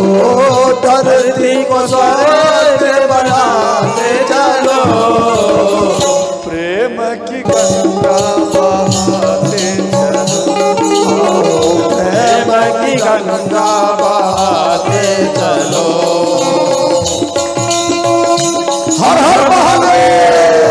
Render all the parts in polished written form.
धरती को स्वर्ग बनाते चलो, प्रेम की गंगा बहाते चलो, प्रेम की गंगा बहाते चलो। हर हर महादेव।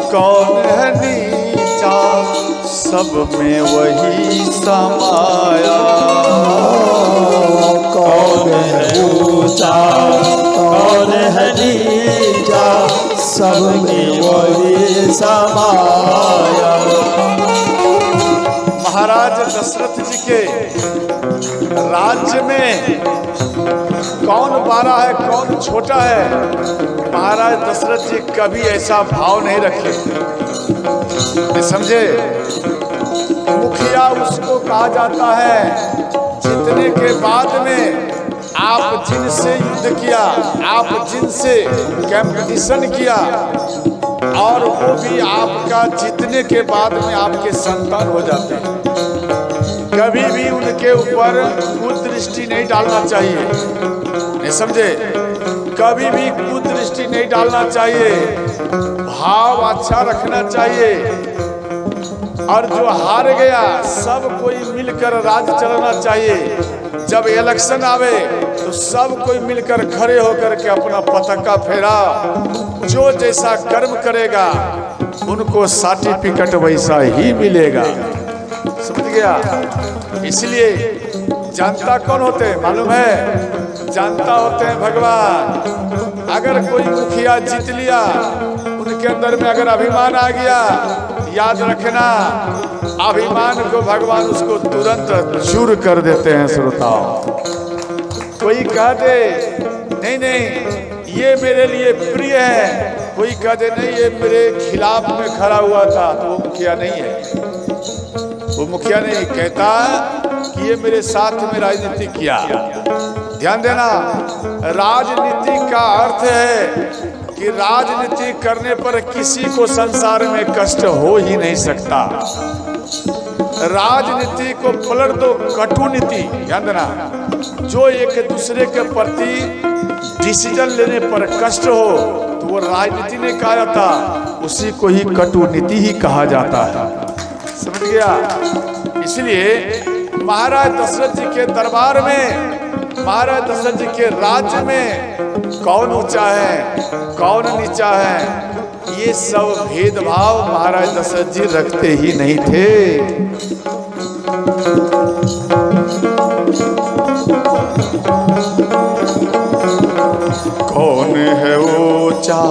कौन है नीचा, सब में वही समाया। कौन है ऊंचा, कौन है नीचा, सब में वही समाया। महाराज दशरथ जी के राज्य में कौन बड़ा है कौन छोटा है, महाराज दशरथ जी कभी ऐसा भाव नहीं रखे। समझे, मुखिया उसको कहा जाता है जीतने के बाद में आप जिनसे युद्ध किया, आप जिनसे कंपटीशन किया, और वो भी आपका जीतने के बाद में आपके संतान हो जाते हैं। कभी भी उनके ऊपर कुदृष्टि नहीं डालना चाहिए, नहीं समझे, कभी भी कुदृष्टि नहीं डालना चाहिए, भाव अच्छा रखना चाहिए। और जो हार गया सब कोई मिलकर राज चलाना चाहिए। जब इलेक्शन आवे तो सब कोई मिलकर खड़े होकर के अपना पताका फहरा, जो जैसा कर्म करेगा उनको सर्टिफिकेट वैसा ही मिलेगा। समझ गया? इसलिए जनता कौन होते हैं मालूम है? जनता होते हैं भगवान। अगर कोई मुखिया जीत लिया, उनके अंदर में अगर अभिमान आ गया, याद रखना अभिमान को भगवान उसको तुरंत चूर कर देते हैं। श्रोताओ, कोई कह दे नहीं नहीं ये मेरे लिए प्रिय है, कोई कह दे नहीं ये मेरे खिलाफ में खड़ा हुआ था, तो वो मुखिया नहीं है। वो मुखिया नहीं कहता कि ये मेरे साथ में राजनीति किया। ध्यान देना, राजनीति का अर्थ है कि राजनीति करने पर किसी को संसार में कष्ट हो ही नहीं सकता। राजनीति को पलट दो कटु नीति। ध्यान देना, जो एक दूसरे के प्रति डिसीजन लेने पर कष्ट हो तो वो राजनीति नहीं कहा जाता, उसी को ही कटु नीति ही कहा जाता है। समझ गया? इसलिए महाराज दशरथ जी के दरबार में, महाराज दशरथ जी के राज्य में कौन ऊंचा है कौन नीचा है, ये सब भेदभाव महाराज दशरथ जी रखते ही नहीं थे। कौन है ऊंचा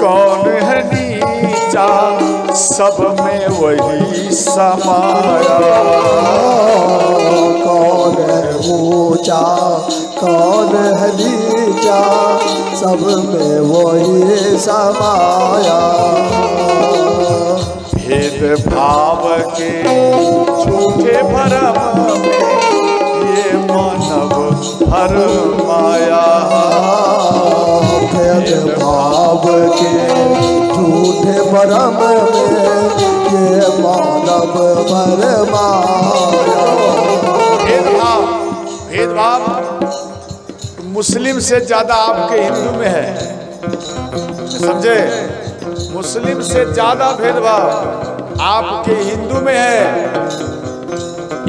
कौन है नीचा, सब में वही समाया। कौन है ऊंचा कौन है नीचा, सब में वही समाया। भेद भाव के झूठे भरम में ये मानव भर माया। भेद भाव के झूठे भरम में ये मानव भर माया। भेदभाव मुस्लिम से ज्यादा आपके हिंदू में है, समझे? मुस्लिम से ज्यादा भेदभाव आपके हिंदू में है।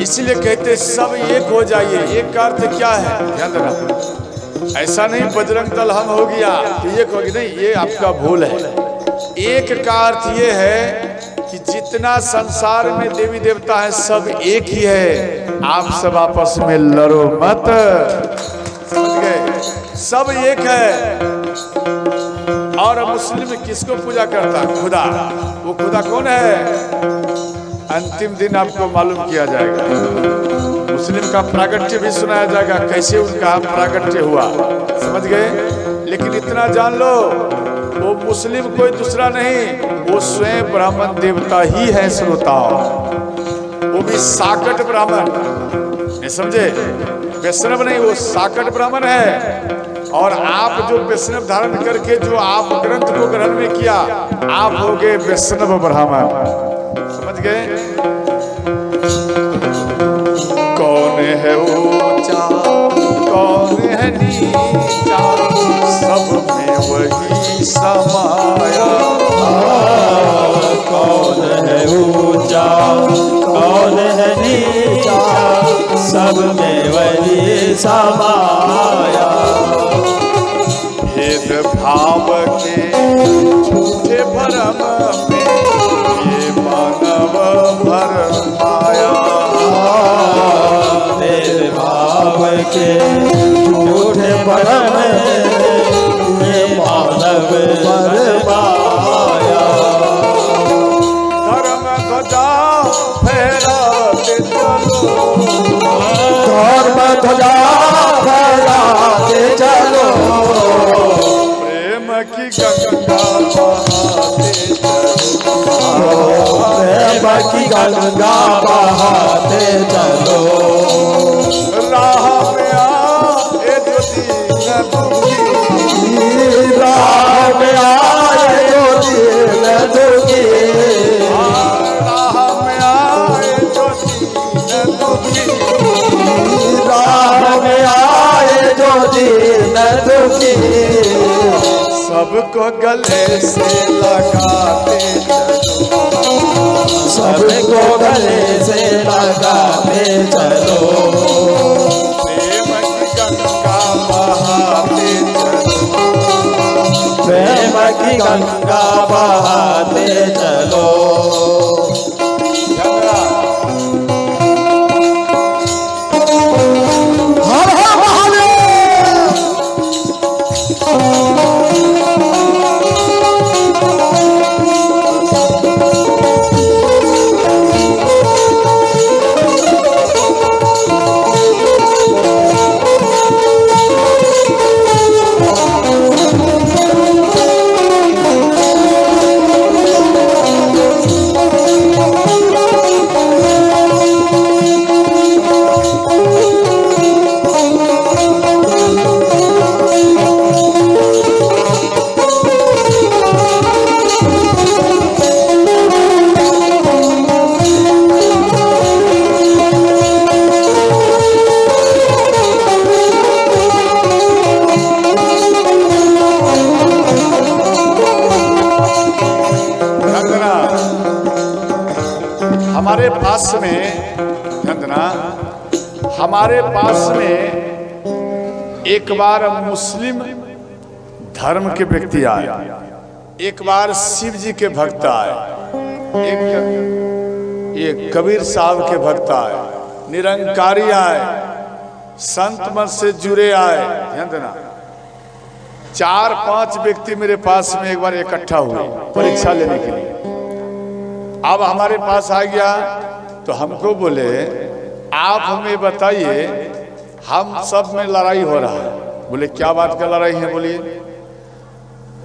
इसलिए कहते सब एक हो जाइए। एक का अर्थ क्या है? ध्यान देना, ऐसा नहीं बजरंग दल हम हो गया तो एक होगी, नहीं, ये आपका भूल है। एक का अर्थ ये है कि जितना संसार में देवी देवता है सब एक ही है, आप सब आपस में लड़ो मत। समझ गए? सब एक है। और मुस्लिम किसको पूजा करता है? खुदा। वो खुदा कौन है? अंतिम दिन आपको मालूम किया जाएगा। मुस्लिम का प्रागट्य भी सुनाया जाएगा, कैसे उनका प्रागट्य हुआ। समझ गए? लेकिन इतना जान लो, वो मुस्लिम कोई दूसरा नहीं, वो स्वयं ब्राह्मण देवता ही है श्रोताओं। वो भी साकट ब्राह्मण, नहीं समझे? वैष्णव नहीं, वो साकट ब्राह्मण है। और आप जो वैष्णव धारण करके जो आप ग्रंथ को ग्रहण में किया, आप हो गए वैष्णव ब्राह्मण। समझ गए? कौन है ऊंचा कौन है नीचा, सब में वही समाया। कौन है ऊंचा कौन है नीचा, सब में वही समाया। भेद भाव के झूठे भरम में ये मानव भर माया। भेद भाव के झूठे भरम में ये मानव भर माया। धर्म ध्वजा फहराते चलो, धर्म ध्वजा फहराते चलो, प्रेम की गंगा बहाते चलो। प्रेम की गंगा बहाते चलो। राह में आए जो दीन दुखी, राह में आए जो दीन दुखी, राह में आए जो दीन दुखी, राह में आए जो दीन दुखी, सबको गले से लगाते चलो। सबको गले से लगाते चलो। प्रेम की गंगा बहाते चलो। प्रेम की गंगा बहाते चलो। हर हर महादेव। हमारे पास में चंदना, हमारे पास में एक बार मुस्लिम धर्म के व्यक्ति आए, एक बार शिव जी के भक्त आए, एक कबीर साहब के भक्त आए, निरंकारी आए, संत मत से जुड़े आए। ध्यान देना, 4-5 व्यक्ति मेरे पास में एक बार इकट्ठा हुए परीक्षा लेने के लिए। अब हमारे पास आ गया तो हमको बोले, आप हमें बताइए, हम सब में लड़ाई हो रहा है। बोले क्या बात का लड़ाई है? बोलिए।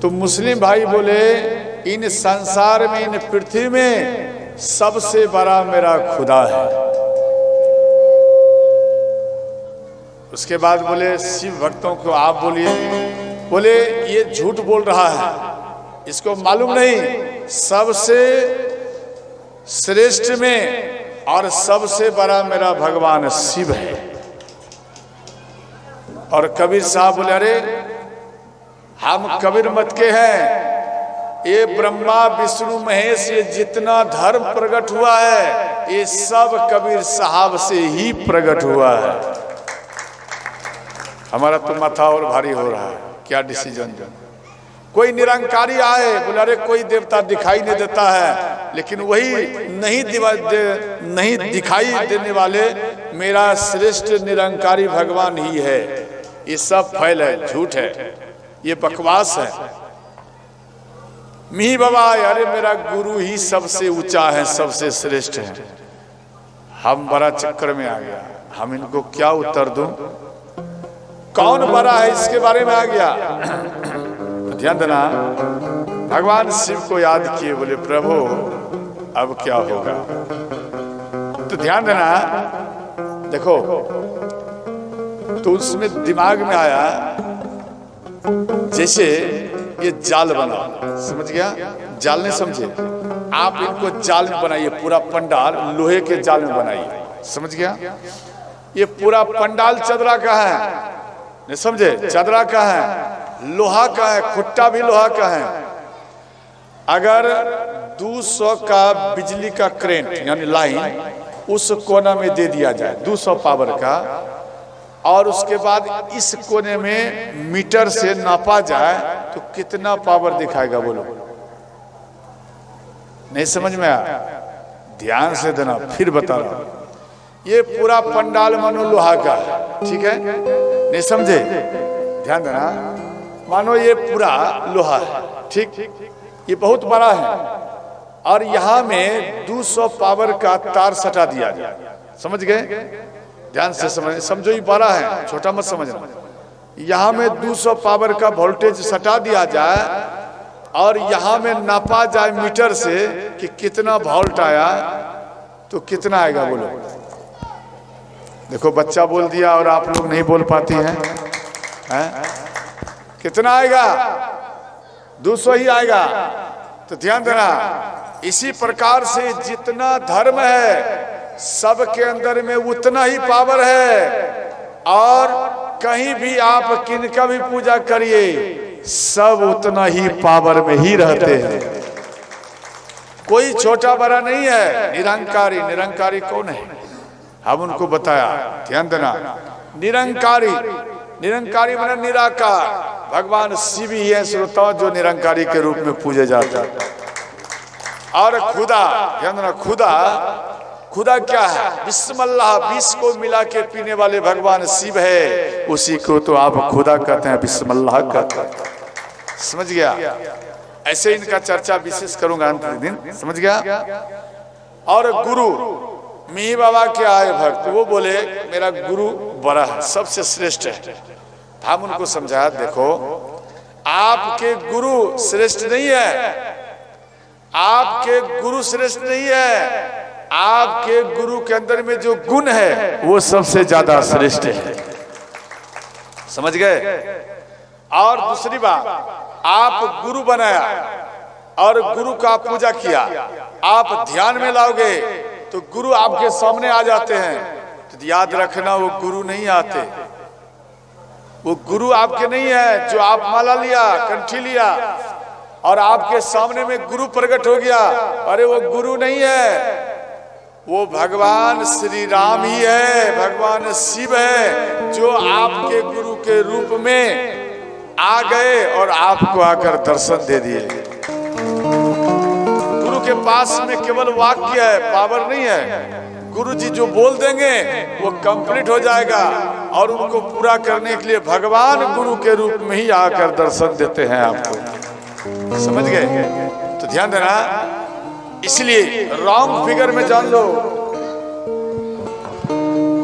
तो मुस्लिम भाई बोले इन संसार में, इन पृथ्वी में सबसे बड़ा मेरा खुदा है। उसके बाद बोले शिव भक्तों को आप बोलिए, बोले ये झूठ बोल रहा है, इसको मालूम नहीं सबसे श्रेष्ठ में और सबसे बड़ा मेरा भगवान शिव है। और कबीर साहब बोले अरे हम कबीर मत के हैं, ये ब्रह्मा विष्णु महेश ये जितना धर्म प्रकट हुआ है ये सब कबीर साहब से ही प्रकट हुआ है। हमारा तो माथा और भारी हो रहा है, क्या डिसीजन। कोई निरंकारी आए बोले अरे कोई देवता दिखाई नहीं देता है, लेकिन वही नहीं दिखाई देने वाले मेरा श्रेष्ठ निरंकारी भगवान ही है। ये सब फैल है, झूठ है, ये बकवास है। मी बाबा अरे मेरा गुरु ही सबसे ऊंचा है, सबसे श्रेष्ठ है। हम बड़ा चक्कर में आ गया, हम इनको क्या उत्तर दूं, कौन बड़ा है इसके बारे में आ गया। तो ध्यान देना, भगवान शिव को याद किए, बोले प्रभु अब क्या होगा। तो ध्यान देना, देखो तो उसमें दिमाग में आया जैसे ये जाल बना, समझ गया, जाल नहीं समझे आप, इनको जाल में बनाइए, पूरा पंडाल लोहे के जाल में बनाइए, समझ गया। ये पूरा पंडाल चदरा का है, नहीं समझे, चदरा का है, लोहा का है, खुट्टा भी लोहा का है। अगर 200 का बिजली का करेंट यानी लाइन उस कोना में दे दिया जाए 200 पावर का, और उसके बाद इस कोने में मीटर से नापा जाए तो कितना पावर दिखाएगा बोलो। नहीं समझ में आया, ध्यान से देना, फिर बता रहा हूं। ये पूरा पंडाल मानो लोहा का है, ठीक है, नहीं समझे, ध्यान देना। मानो ये पूरा लोहा है, ठीक, ये बहुत बड़ा है, और यहां में 200 पावर का तार सटा दिया गया, समझ गए, ध्यान से समझो, ये बड़ा है, छोटा मत समझना। यहां में 200 पावर का वोल्टेज सटा दिया जाए और यहां में नापा जाए मीटर से कि कितना वोल्ट आया, तो कितना आएगा बोलो। देखो बच्चा बोल दिया और आप लोग नहीं बोल पाती हैं, कितना आएगा, 200 ही आएगा। तो ध्यान देना, इसी प्रकार से जितना धर्म है सबके अंदर में उतना ही पावर है, और कहीं भी आप किनका भी पूजा करिए सब उतना ही पावर में ही रहते हैं, कोई छोटा बड़ा नहीं है। निरंकारी, निरंकारी कौन है, हम उनको बताया, ध्यान देना। निरंकारी, निरंकारी माने निराकार, भगवान शिव ही है श्रोताओं जो निरंकारी के रूप में पूजे जाते हैं। और खुदा, ध्यान देना, खुदा, खुदा क्या है, बिस्मिल्लाह, विष को मिला के पीने वाले भगवान शिव है, उसी को तो आप खुदा कहते हैं, बिस्मिल्लाह कहते हैं, समझ गया। ऐसे इनका चर्चा विशेष करूंगा अंत दिन, समझ गया। और गुरु, मी बाबा के आए भक्त, वो बोले मेरा गुरु बड़ा है, सबसे श्रेष्ठ है। हम उनको समझाया, देखो आपके गुरु श्रेष्ठ नहीं है, आपके गुरु श्रेष्ठ नहीं है, आपके गुरु के अंदर में जो गुण है वो सबसे ज्यादा श्रेष्ठ है, समझ गए। और दूसरी बात, आप गुरु बनाया और गुरु का पूजा किया, आप ध्यान में लाओगे तो गुरु आपके सामने आ जाते हैं। तो याद रखना, वो गुरु नहीं आते, वो गुरु आपके नहीं है। जो आप माला लिया, कंठी लिया और आपके सामने में गुरु प्रकट हो गया, अरे वो गुरु नहीं है, वो भगवान श्री राम ही है, भगवान शिव है, जो आपके गुरु के रूप में आ गए और आपको आकर दर्शन दे दिए। गुरु के पास में केवल वाक्य है, पावर नहीं है। गुरु जी जो बोल देंगे वो कंप्लीट हो जाएगा, और उनको पूरा करने के लिए भगवान गुरु के रूप में ही आकर दर्शन देते हैं आपको, समझ गए। तो ध्यान देना, इसलिए रॉन्ग फिगर में जान लो,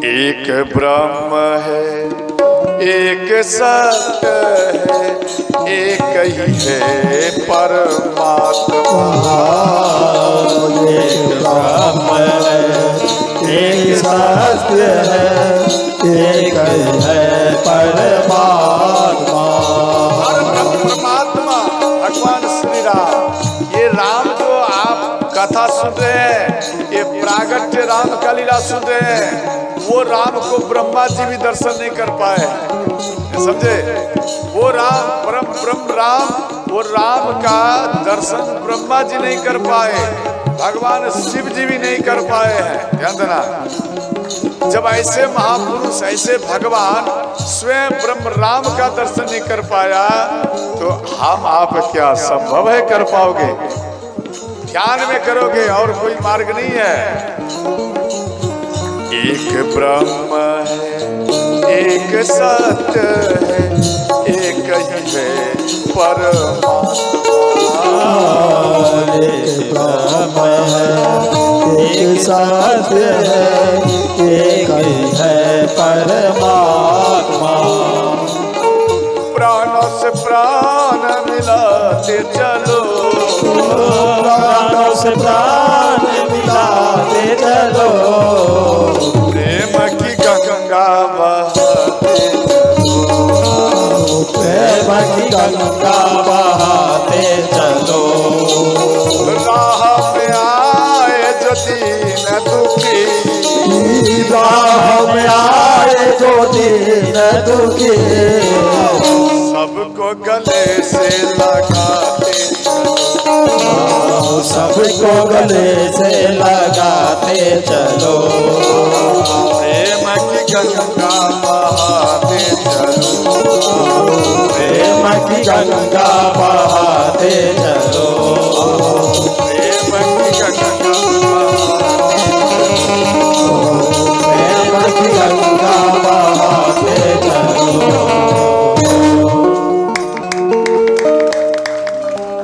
एक ब्रह्म है एक सत्य है, एक ही है परमात्मा। एक ब्रह्म है, एक सत्य है, एक है परमात्मा। परमात्मा भगवान श्री राम। ये राम जो आप कथा सुन रहे हैं, ये प्रागट्य राम का लीला सुन रहे हैं, वो राम को ब्रह्मा जी भी दर्शन नहीं कर पाए, समझे? वो राम परम ब्रह्म राम, वो राम का दर्शन ब्रह्मा जी नहीं कर पाए, भगवान शिव जी भी नहीं कर पाए हैं। ध्यान देना, जब ऐसे महापुरुष, ऐसे भगवान स्वयं ब्रह्म राम का दर्शन नहीं कर पाया, तो हम आप क्या संभव है कर पाओगे? ध्यान में करोगे, और कोई मार्ग नहीं है। एक ब्रह्म है, एक सत्य है, एक ही है परमात्मा। एक ब्रह्म है, एक सत्य है, एक ही है परमात्मा। प्राणों से प्राण मिलाते चलो, प्राणों से प्राण मिलाते चलो, प्रेम की गंगा बहाते चलो, प्रेम की गंगा बहाते चलो। राह पे आए जो दीन दुखी, राह में आए जो दीन दुखी, सबको गले से लगाते चलो, सबको गले से लगाते चलो, प्रेम की गंगा बहाते चलो, प्रेम की गंगा बहाते चलो, प्रेम की गंगा प्रेम की गंगा बहाते चलो।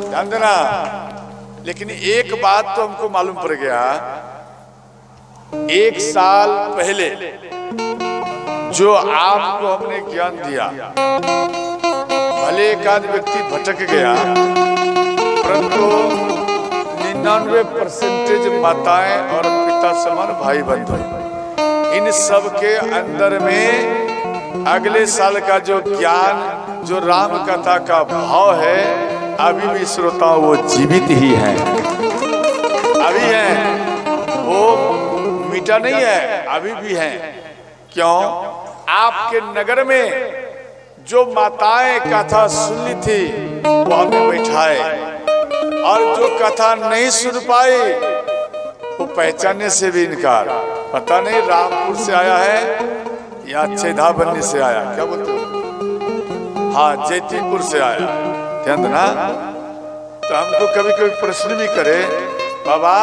ध्यान देना। लेकिन एक बात तो हमको मालूम पड़ गया, एक साल पहले जो आपको हमने ज्ञान दिया, भले एक आध व्यक्ति भटक गया, परंतु 99% माताएं और पिता समान भाई बंधु, इन सब के अंदर में अगले साल का जो ज्ञान, जो राम कथा का भाव है, अभी भी श्रोताओं वो जीवित ही है, अभी है, वो मिटा नहीं है, अभी भी है। क्यों? आपके नगर में जो माताएं कथा सुन ली थी, वो हमें बैठाए, और जो कथा नहीं सुन पाई, वो पहचानने से भी इनकार। पता नहीं रामपुर से आया है या छेदा बनने से आया, क्या बोलते हो? हाँ, जैतीपुर से आया। ध्यान देना। तो हमको कभी कभी प्रश्न भी करे, बाबा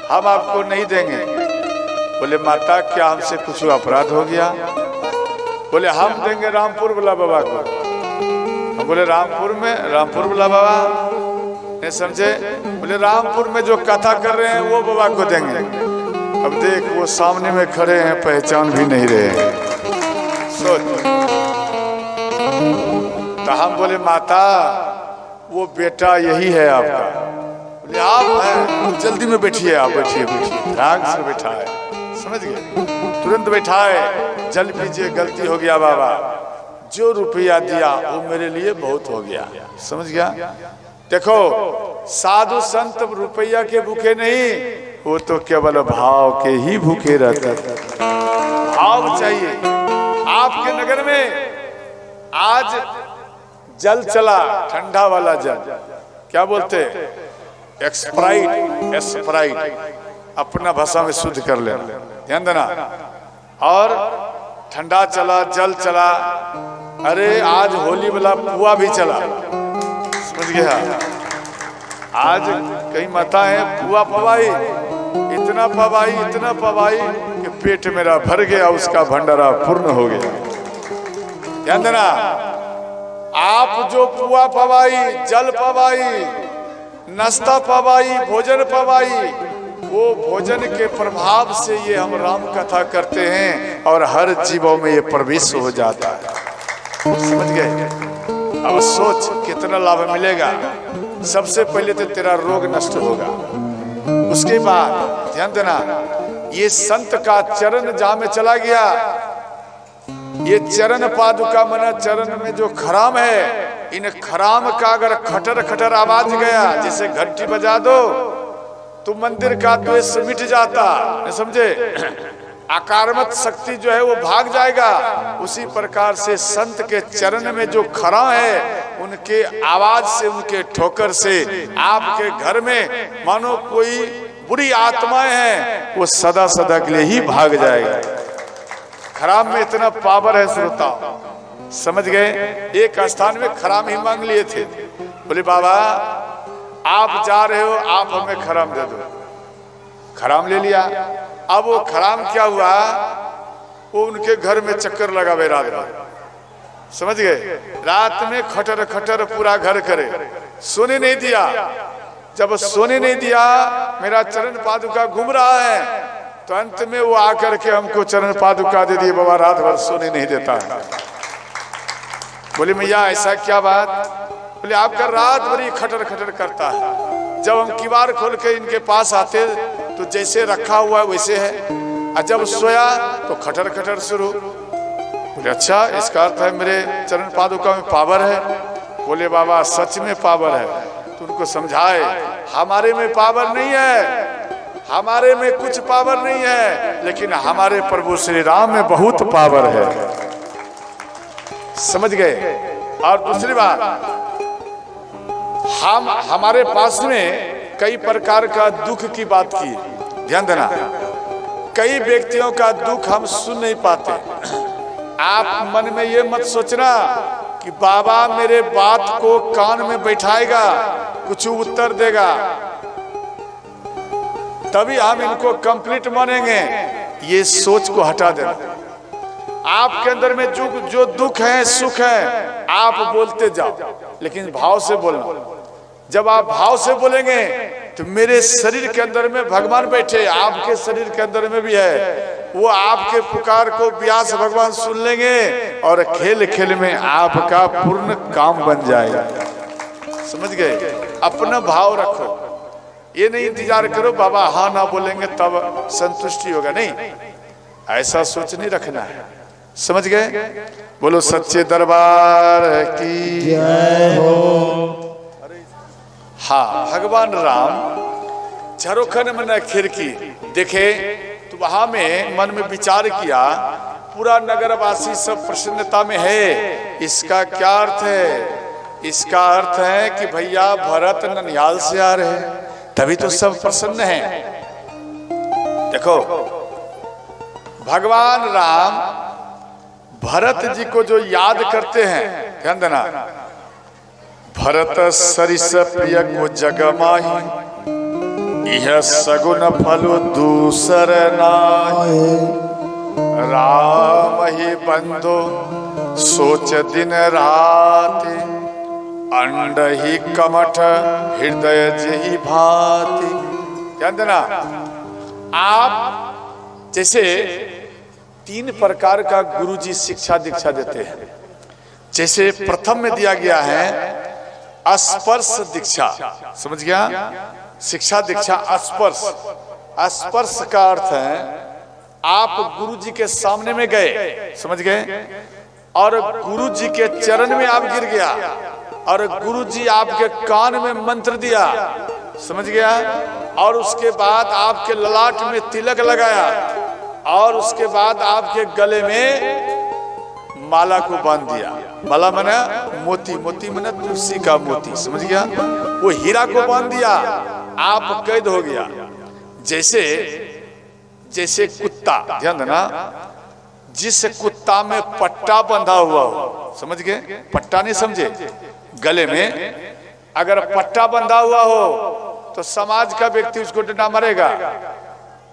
हम आपको नहीं देंगे। बोले माता क्या हमसे कुछ अपराध हो गया? बोले हम देंगे रामपुर वाला बाबा को। हम बोले रामपुर में? रामपुर वाला बाबा नहीं समझे? बोले रामपुर में जो कथा कर रहे हैं वो बाबा को देंगे। अब देख वो सामने में खड़े हैं, पहचान भी नहीं रहे हैं। सोच। तो हम बोले माता वो बेटा यही है आपका। बोले आप हैं? जल्दी में बैठिए, आप बैठिए बैठिए, ध्यान से बैठाए, समझ गए? तुरंत बैठाए, जल पीजिए, गलती हो गया बाबा, जो रुपया दिया वो मेरे लिए बहुत हो गया, समझ गया? देखो साधु संत रुपया के भूखे नहीं, वो तो केवल भाव के ही भूखे रहते। भाव चाहिए। आपके नगर में आज जल चला, ठंडा वाला जल, क्या बोलते? एक्सप्राइट, स्प्राइट, अपना भाषा में शुद्ध कर लेना, ध्यान देना। और ठंडा चला, जल चला, अरे आज होली वाला पुआ भी चला, समझ गया? आज कई माता है पुआ पवाई, इतना पवाई, इतना पवाई कि पेट मेरा भर गया, उसका भंडारा पूर्ण हो गया। ध्यान देना। आप जो पुआ पवाई, जल पवाई, नाश्ता पवाई, भोजन पवाई, वो भोजन के प्रभाव से ये हम राम कथा करते हैं और हर जीवों में ये प्रवेश हो जाता है। समझ गए? अब सोच कितना लाभ मिलेगा। सबसे पहले तो तेरा रोग नष्ट होगा, उसके बाद ध्यान देना, ये संत का चरण जहां में चला गया, ये चरण पादुका मना चरण में जो खराम है, इन खराम का अगर खटर खटर आवाज गया, जैसे घंटी बजा दो तो मंदिर का द्वेष मिट जाता, नहीं समझे? आकारमत शक्ति जो है वो भाग जाएगा। उसी प्रकार से संत के चरण में जो खरा है, उनके आवाज से, उनके ठोकर से आपके घर में मानो कोई बुरी आत्माएं हैं, वो सदा सदा के लिए ही भाग जाएगा। खराम में इतना पावर है श्रोता, समझ गए? एक स्थान में खराम ही मांग लिए थे, बोले बाबा आप जा रहे हो, आप हमें खराम दे दो। खराम ले लिया। अब वो खराम क्या हुआ, वो उनके घर में चक्कर लगावे रात में, समझ गए? रात में खटर खटर पूरा घर करे, सोने नहीं दिया। जब सोने नहीं दिया, मेरा चरण पादुका घूम रहा है, तो अंत में वो आकर के हमको चरण पादुका दे दिए, बाबा रात भर सोने नहीं देता है। बोले मैया ऐसा क्या बात? बोले आपका रात भर खटर खटर करता है। जब हम किवाड़ खोल के इनके पास आते तो जैसे रखा हुआ है वैसे है, और जब सोया तो खटर खटर शुरू। बोले अच्छा, इसका अर्थ है मेरे चरण पादुका में पावर है। बोले बाबा सच में पावर है। तो उनको समझाए हमारे में पावर नहीं है, हमारे में कुछ पावर नहीं है, लेकिन हमारे प्रभु श्री राम में बहुत पावर है। समझ गए? और दूसरी बात, हमारे पास में कई प्रकार का दुख की बात की, ध्यान देना। कई व्यक्तियों का दुख हम सुन नहीं पाते। आप मन में ये मत सोचना कि बाबा मेरे बात को कान में बैठाएगा, कुछ उत्तर देगा, तभी हम इनको कंप्लीट मानेंगे। ये सोच को हटा देना। आपके अंदर में जो दुख है, सुख है, आप बोलते जाओ, लेकिन भाव से बोलना। जब आप भाव से बोलेंगे तो मेरे शरीर के अंदर में भगवान बैठे, आपके शरीर के अंदर में भी है, वो आपके पुकार को व्यास भगवान सुन लेंगे और खेल खेल में आपका पूर्ण काम बन जाएगा। समझ गए? अपना भाव रखो, ये नहीं इंतजार करो बाबा हाँ ना बोलेंगे तब संतुष्टि होगा, नहीं, ऐसा सोच नहीं रखना है। समझ गए? बोलो सच्चे दरबार की जय हो। हाँ, भगवान राम झरोखन में न खिड़की देखे तो वहां में मन में विचार किया, पूरा नगरवासी सब प्रसन्नता में है। इसका क्या अर्थ है? इसका अर्थ है कि भैया भरत ननिहाल से आ रहे हैं, तभी तो सब प्रसन्न हैं। देखो भगवान राम भरत जी को जो याद करते हैं, ध्यान देना, भरत सरिस प्रिय को जग माही, यह सगुन फलो दूसर नाहि। राम ही बंधो सोच दिन रात, अंड ही कमठ हृदय जही भाति। ध्यान देना, आप जैसे 3 प्रकार का गुरुजी शिक्षा दीक्षा देते हैं। जैसे प्रथम में दिया गया है स्पर्श दीक्षा, समझ गया? शिक्षा दीक्षा स्पर्श। स्पर्श का अर्थ है आप गुरु जी के सामने में गए, समझ गए, और गुरु जी के चरण में आप गिर गया और गुरु जी आपके कान में मंत्र दिया, समझ गया, और उसके बाद आपके ललाट में तिलक लगाया और उसके बाद आपके गले में माला को बांध दिया। माला माना मोती, मोती माना तुलसी का मोती, समझ गया? वो हीरा को बांध दिया, आप कैद हो गया। जैसे जैसे कुत्ता, ध्यान देना, जिस कुत्ता में पट्टा बंधा हुआ हो, समझ गए? पट्टा नहीं समझे? गले में अगर पट्टा बंधा हुआ हो तो समाज का व्यक्ति उसको डंडा मारेगा?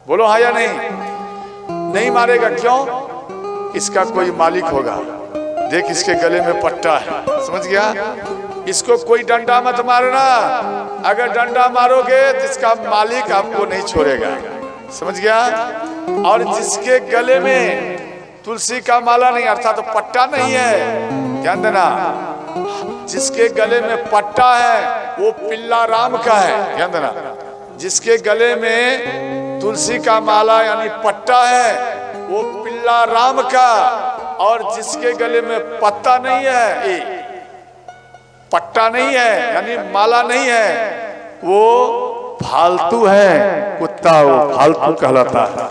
बोलो हाँ या नहीं? नहीं मारेगा। क्यों? इसका कोई मालिक होगा, देख इसके गले में पट्टा है, समझ गया? इसको कोई डंडा मत मारना, अगर डंडा मारोगे तो इसका मालिक आपको नहीं छोड़ेगा, समझ गया? और जिसके गले में तुलसी का माला नहीं अर्थात तो पट्टा नहीं है, ध्यान देना, जिसके गले में पट्टा है वो पिल्ला राम का है, ध्यान देना। जिसके गले में तुलसी का माला यानी पट्टा है वो पिल्ला राम का, और जिसके गले में पत्ता नहीं है, पट्टा नहीं है यानी माला नहीं है, वो फालतू है, कुत्ता वो फालतू कहलाता है,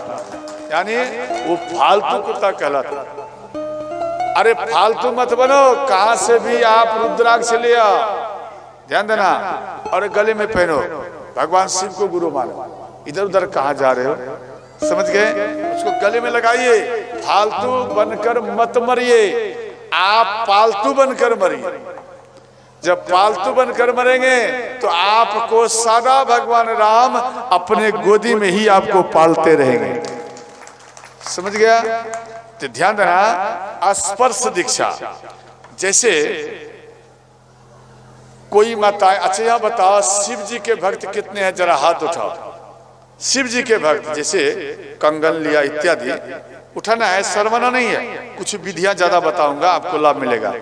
यानी वो फालतू कुत्ता कहलाता है। अरे फालतू मत बनो, कहां से भी आप रुद्राक्ष ले आओ, ध्यान देना, और गले में पहनो, भगवान शिव को गुरु मानो। इधर उधर कहां जा रहे हो, समझ गए? उसको गले में लगाइए, फालतू बनकर मत मरिए, आप पालतू बनकर मरिए। जब पालतू बनकर मरेंगे तो आपको सदा भगवान राम अपने गोदी में ही आपको पालते रहेंगे, समझ गया? तो ध्यान देना, स्पर्श दीक्षा, जैसे कोई माता, अच्छा यहां बताओ शिव जी के भक्त कितने हैं, जरा हाथ उठाओ। शिव जी के भक्त जैसे कंगन लिया इत्यादि, उठाना है, शर्माना नहीं है, कुछ विधियां ज्यादा बताऊंगा, आपको लाभ मिलेगा।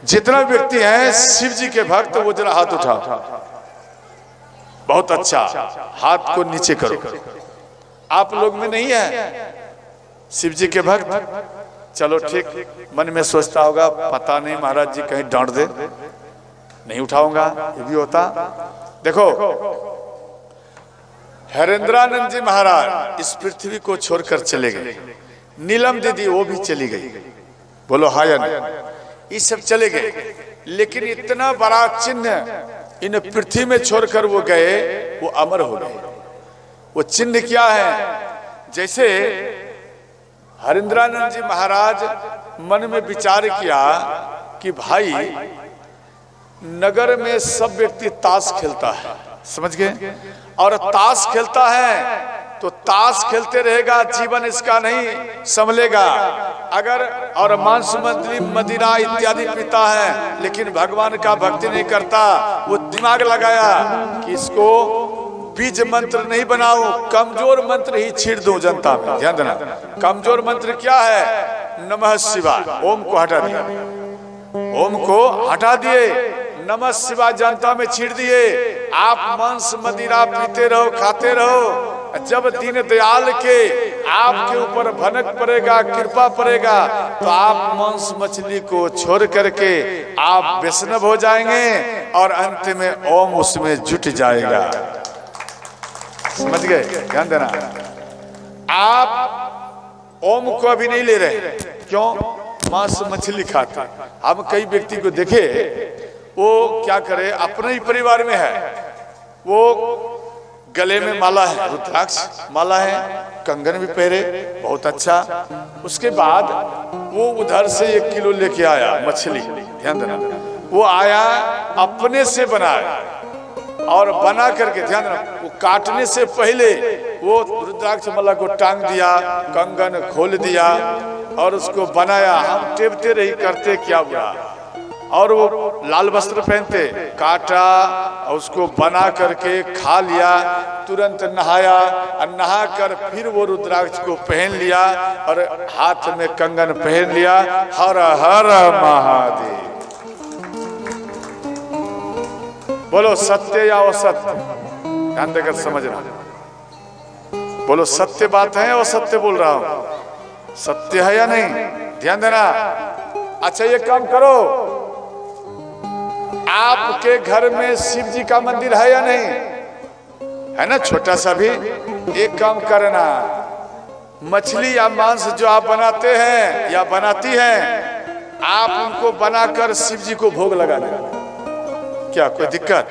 जितना व्यक्ति हैं शिव जी के भक्त वो जरा हाथ उठाओ, बहुत अच्छा, हाथ को नीचे करो। आप लोग में नहीं है शिव जी के भक्त? चलो ठीक, मन में सोचता होगा पता नहीं महाराज जी कहीं डांट दे, नहीं उठाऊंगा, ये भी होता। देखो हरेंद्रानंद जी महाराज इस पृथ्वी को छोड़कर चले गए, नीलम दीदी वो भी चली गई, बोलो हाय, ये सब चले गए, लेकिन इतना बड़ा चिन्ह इन पृथ्वी में छोड़कर वो गए, वो अमर हो गए। वो चिन्ह क्या है? जैसे हरेंद्रानंद जी महाराज मन में विचार किया कि भाई नगर में सब व्यक्ति ताश खेलता है, समझ गए? और ताश खेलता है तो ताश खेलते रहेगा, जीवन इसका नहीं संभलेगा। अगर और मांस मदिरा इत्यादि पीता है लेकिन भगवान का भक्ति नहीं करता, वो दिमाग लगाया कि इसको बीज मंत्र नहीं बनाऊं, कमजोर मंत्र ही छीड़ दूं जनता में। ध्यान देना, कमजोर मंत्र क्या है? नमः शिवाय, ओम को हटा दिया, ओम को हटा दिए, नमः शिवाय जनता में छीड़ दिए। आप मांस मदिरा पीते रहो, खाते रहो, जब दीन दयाल के आपके ऊपर भनक पड़ेगा, कृपा पड़ेगा, तो आप मांस मछली को छोड़ करके आप वैष्णव हो जाएंगे और अंत में ओम उसमें जुट जाएगा, समझ गए? ध्यान देना, आप ओम को अभी नहीं ले रहे, क्यों? मांस मछली खाते। हम कई व्यक्ति को देखे, वो क्या करे, अपने ही परिवार में है, वो गले में माला है, रुद्राक्ष माला है, कंगन भी पहरे, बहुत अच्छा। उसके बाद वो उधर से 1 किलो लेके आया मछली, ध्यान देना, वो आया अपने से बनाया और बना करके, ध्यान देना, वो काटने से पहले वो रुद्राक्ष माला को टांग दिया, कंगन खोल दिया और उसको बनाया। हम टेपते रही, करते क्या बुरा, और वो लाल वस्त्र पहनते, काटा और उसको बना करके खा लिया, तुरंत नहाया और नहा कर फिर वो रुद्राक्ष को पहन लिया और हाथ में कंगन पहन लिया। हर हर महादेव, बोलो सत्य या असत्य, ध्यान देकर समझना, बोलो सत्य बात है, असत्य बोल रहा हूं, सत्य है या नहीं, ध्यान देना। अच्छा ये काम करो, आपके घर में शिव जी का मंदिर है या नहीं? है ना, छोटा सा भी। एक काम करना, मछली या मांस जो आप बनाते हैं या बनाती हैं, आप उनको बनाकर शिव जी को भोग लगा देना। क्या कोई दिक्कत?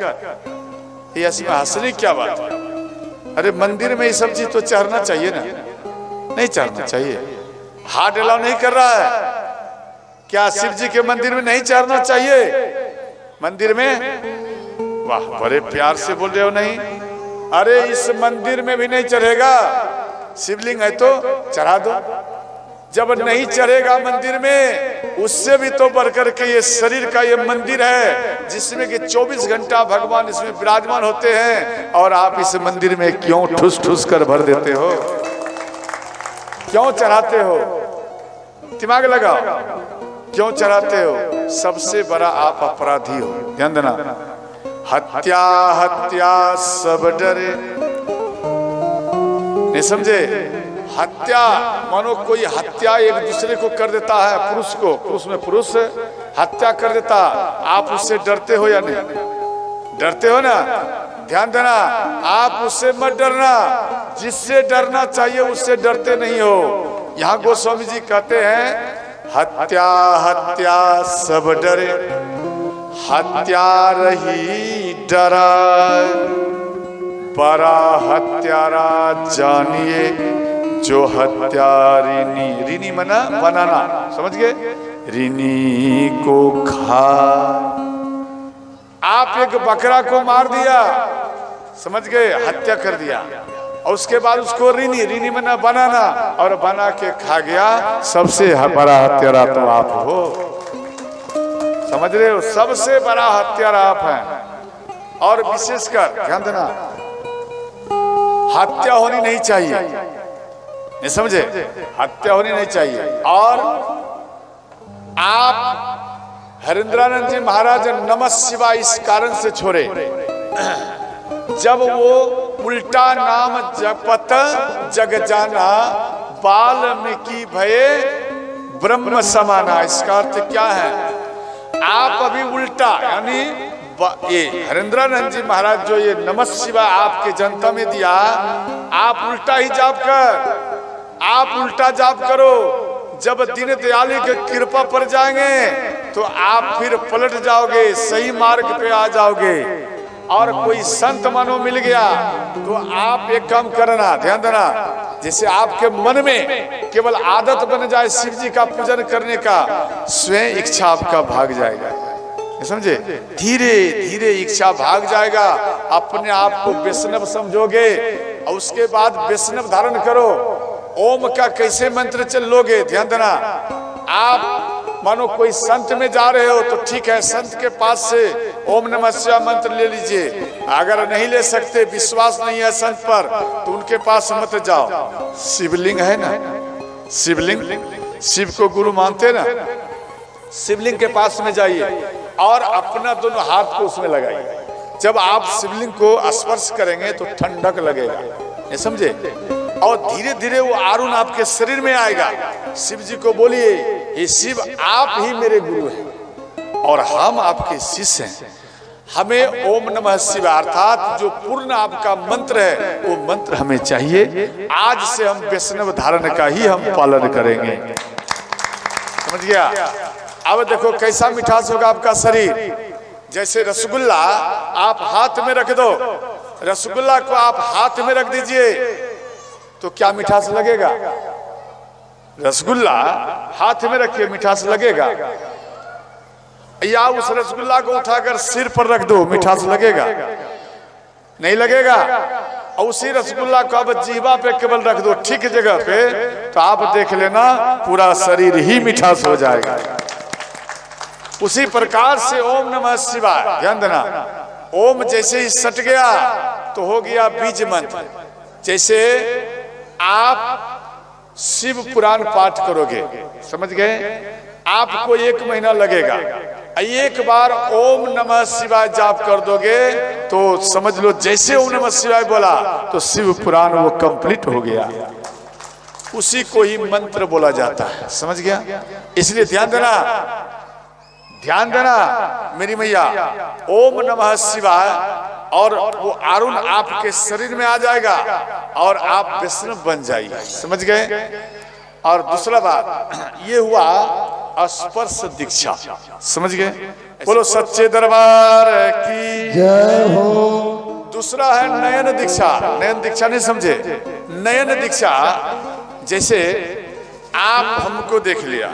ये इसमें हंसने क्या बात है? अरे मंदिर में ये सब चीज तो चढ़ना चाहिए ना, नहीं चढ़ना चाहिए? हाथ अलाउ नहीं कर रहा है क्या? शिव जी के मंदिर में नहीं चढ़ना चाहिए? मंदिर में, वाह बड़े प्यार से बोल रहे हो, नहीं? अरे इस मंदिर में भी नहीं चढ़ेगा, शिवलिंग है तो चढ़ा दो, जब नहीं चढ़ेगा मंदिर में, उससे भी तो बढ़कर के ये शरीर का ये मंदिर है जिसमें कि 24 घंटा भगवान इसमें विराजमान होते हैं, और आप इस मंदिर में क्यों ठुस ठुस कर भर देते हो, क्यों चढ़ाते हो? दिमाग लगाओ, क्यों चढ़ाते हो? सबसे बड़ा आप अपराधी हो, ध्यान देना। हत्या हत्या सब डरे, नहीं समझे? हत्या मानो कोई हत्या एक दूसरे को कर देता है, पुरुष को, पुरुष में पुरुष हत्या कर देता, आप उससे डरते हो या नहीं? डरते हो ना? ध्यान देना, आप उससे मत डरना, जिससे डरना चाहिए उससे डरते नहीं हो। यहाँ गोस्वामी जी कहते हैं हत्या हत्या सब डरे, हत्या रही डरा, बड़ा हत्यारा जानिए जो हत्या ऋणी, ऋणी मना बनाना, समझ गए? ऋणी को खा। आप एक बकरा को मार दिया, समझ गए? हत्या कर दिया, और उसके बाद उसको ऋणी, ऋणी मना बनाना, और बना के खा गया, सबसे बड़ा हत्यारा तो आप हो, समझ रहे हो? सबसे बड़ा हत्यारा आप हैं। और विशेषकर ध्यान देना, हत्या होनी नहीं चाहिए, नहीं समझे? हत्या होनी नहीं चाहिए। और आप हरिंद्रानंद जी महाराज नमः शिवाय इस कारण से छोड़े, जब वो उल्टा नाम जपत जग जाना, वाल्मीकि भये ब्रह्म समाना। इसका अर्थ क्या है? आप अभी उल्टा, यानी ये हरिंद्रानंद जी महाराज जो ये नमः शिवाय आपके जनता में दिया, आप उल्टा ही जाप कर, आप उल्टा जाप करो। जब दीन दयाली की कृपा पर जाएंगे तो आप फिर पलट जाओगे, सही मार्ग पे आ जाओगे। और कोई संत मानो मिल गया तो आप एक काम करना, ध्यान देना, जैसे आपके मन में केवल आदत बन जाए शिव जी का पूजन करने का, स्वयं इच्छा आपका भाग जाएगा, समझे? धीरे धीरे इच्छा भाग जाएगा, अपने आप को वैष्णव समझोगे, और उसके बाद वैष्णव धारण करो। ओम का कैसे मंत्र चलोगे? ध्यान देना, आप मानो कोई संत में जा रहे हो तो ठीक है, संत के पास से ओम नमः शिवाय मंत्र ले लीजिए। अगर नहीं ले सकते, विश्वास नहीं है संत पर, तो उनके पास मत जाओ। शिवलिंग है ना, शिवलिंग, शिव को गुरु मानते ना, शिवलिंग के पास में जाइए और अपना दोनों हाथ को उसमें लगाइए। जब आप शिवलिंग को स्पर्श करेंगे तो ठंडक लगेगा, ये समझे? और धीरे धीरे वो आरुण आपके शरीर में आएगा। शिव जी को बोलिए, हे शिव, आप ही मेरे गुरु हैं और हम आपके शिष्य हैं। हमें ओम नमः शिवाय अर्थात जो पूर्ण आपका मंत्र है, वो मंत्र हमें चाहिए। आज से हम वैष्णव धारण का ही हम पालन करेंगे, समझ गया? अब देखो कैसा मिठास होगा आपका शरीर। जैसे रसगुल्ला आप हाथ में रख दो, रसगुल्ला को आप हाथ में रख दीजिए तो क्या मिठास लगेगा? रसगुल्ला हाथ में रखिए, मिठास लगेगा? या उस रसगुल्ला को उठाकर सिर पर रख दो, मिठास लगेगा? नहीं लगेगा। और उसी रसगुल्ला को अब जीवा पे केवल रख दो ठीक जगह पे, तो आप देख लेना पूरा शरीर ही मिठास हो जाएगा। उसी प्रकार से ओम नमः शिवाय, ध्यान देना, ओम जैसे ही सट गया तो हो गया बीज मंत्र। जैसे आप शिव पुराण पाठ करोगे, समझ गए? आपको 1 महीना लगेगा। एक बार ओम नमः शिवाय जाप कर दोगे तो समझ लो जैसे ओम नमः शिवाय बोला तो शिव पुराण वो कंप्लीट हो गया। उसी को ही मंत्र बोला जाता है, समझ गया? इसलिए ध्यान देना, ध्यान देना मेरी मैया, ओम नमः शिवाय, और वो आरुण आपके शरीर में आ जाएगा और आप वैष्णव बन जाइए, समझ गए? और दूसरा बात ये हुआ स्पर्श दीक्षा, समझ गए? बोलो सच्चे दरबार की जय हो। दूसरा है नयन दीक्षा। नयन दीक्षा नहीं समझे? नयन दीक्षा जैसे आप हमको देख लिया,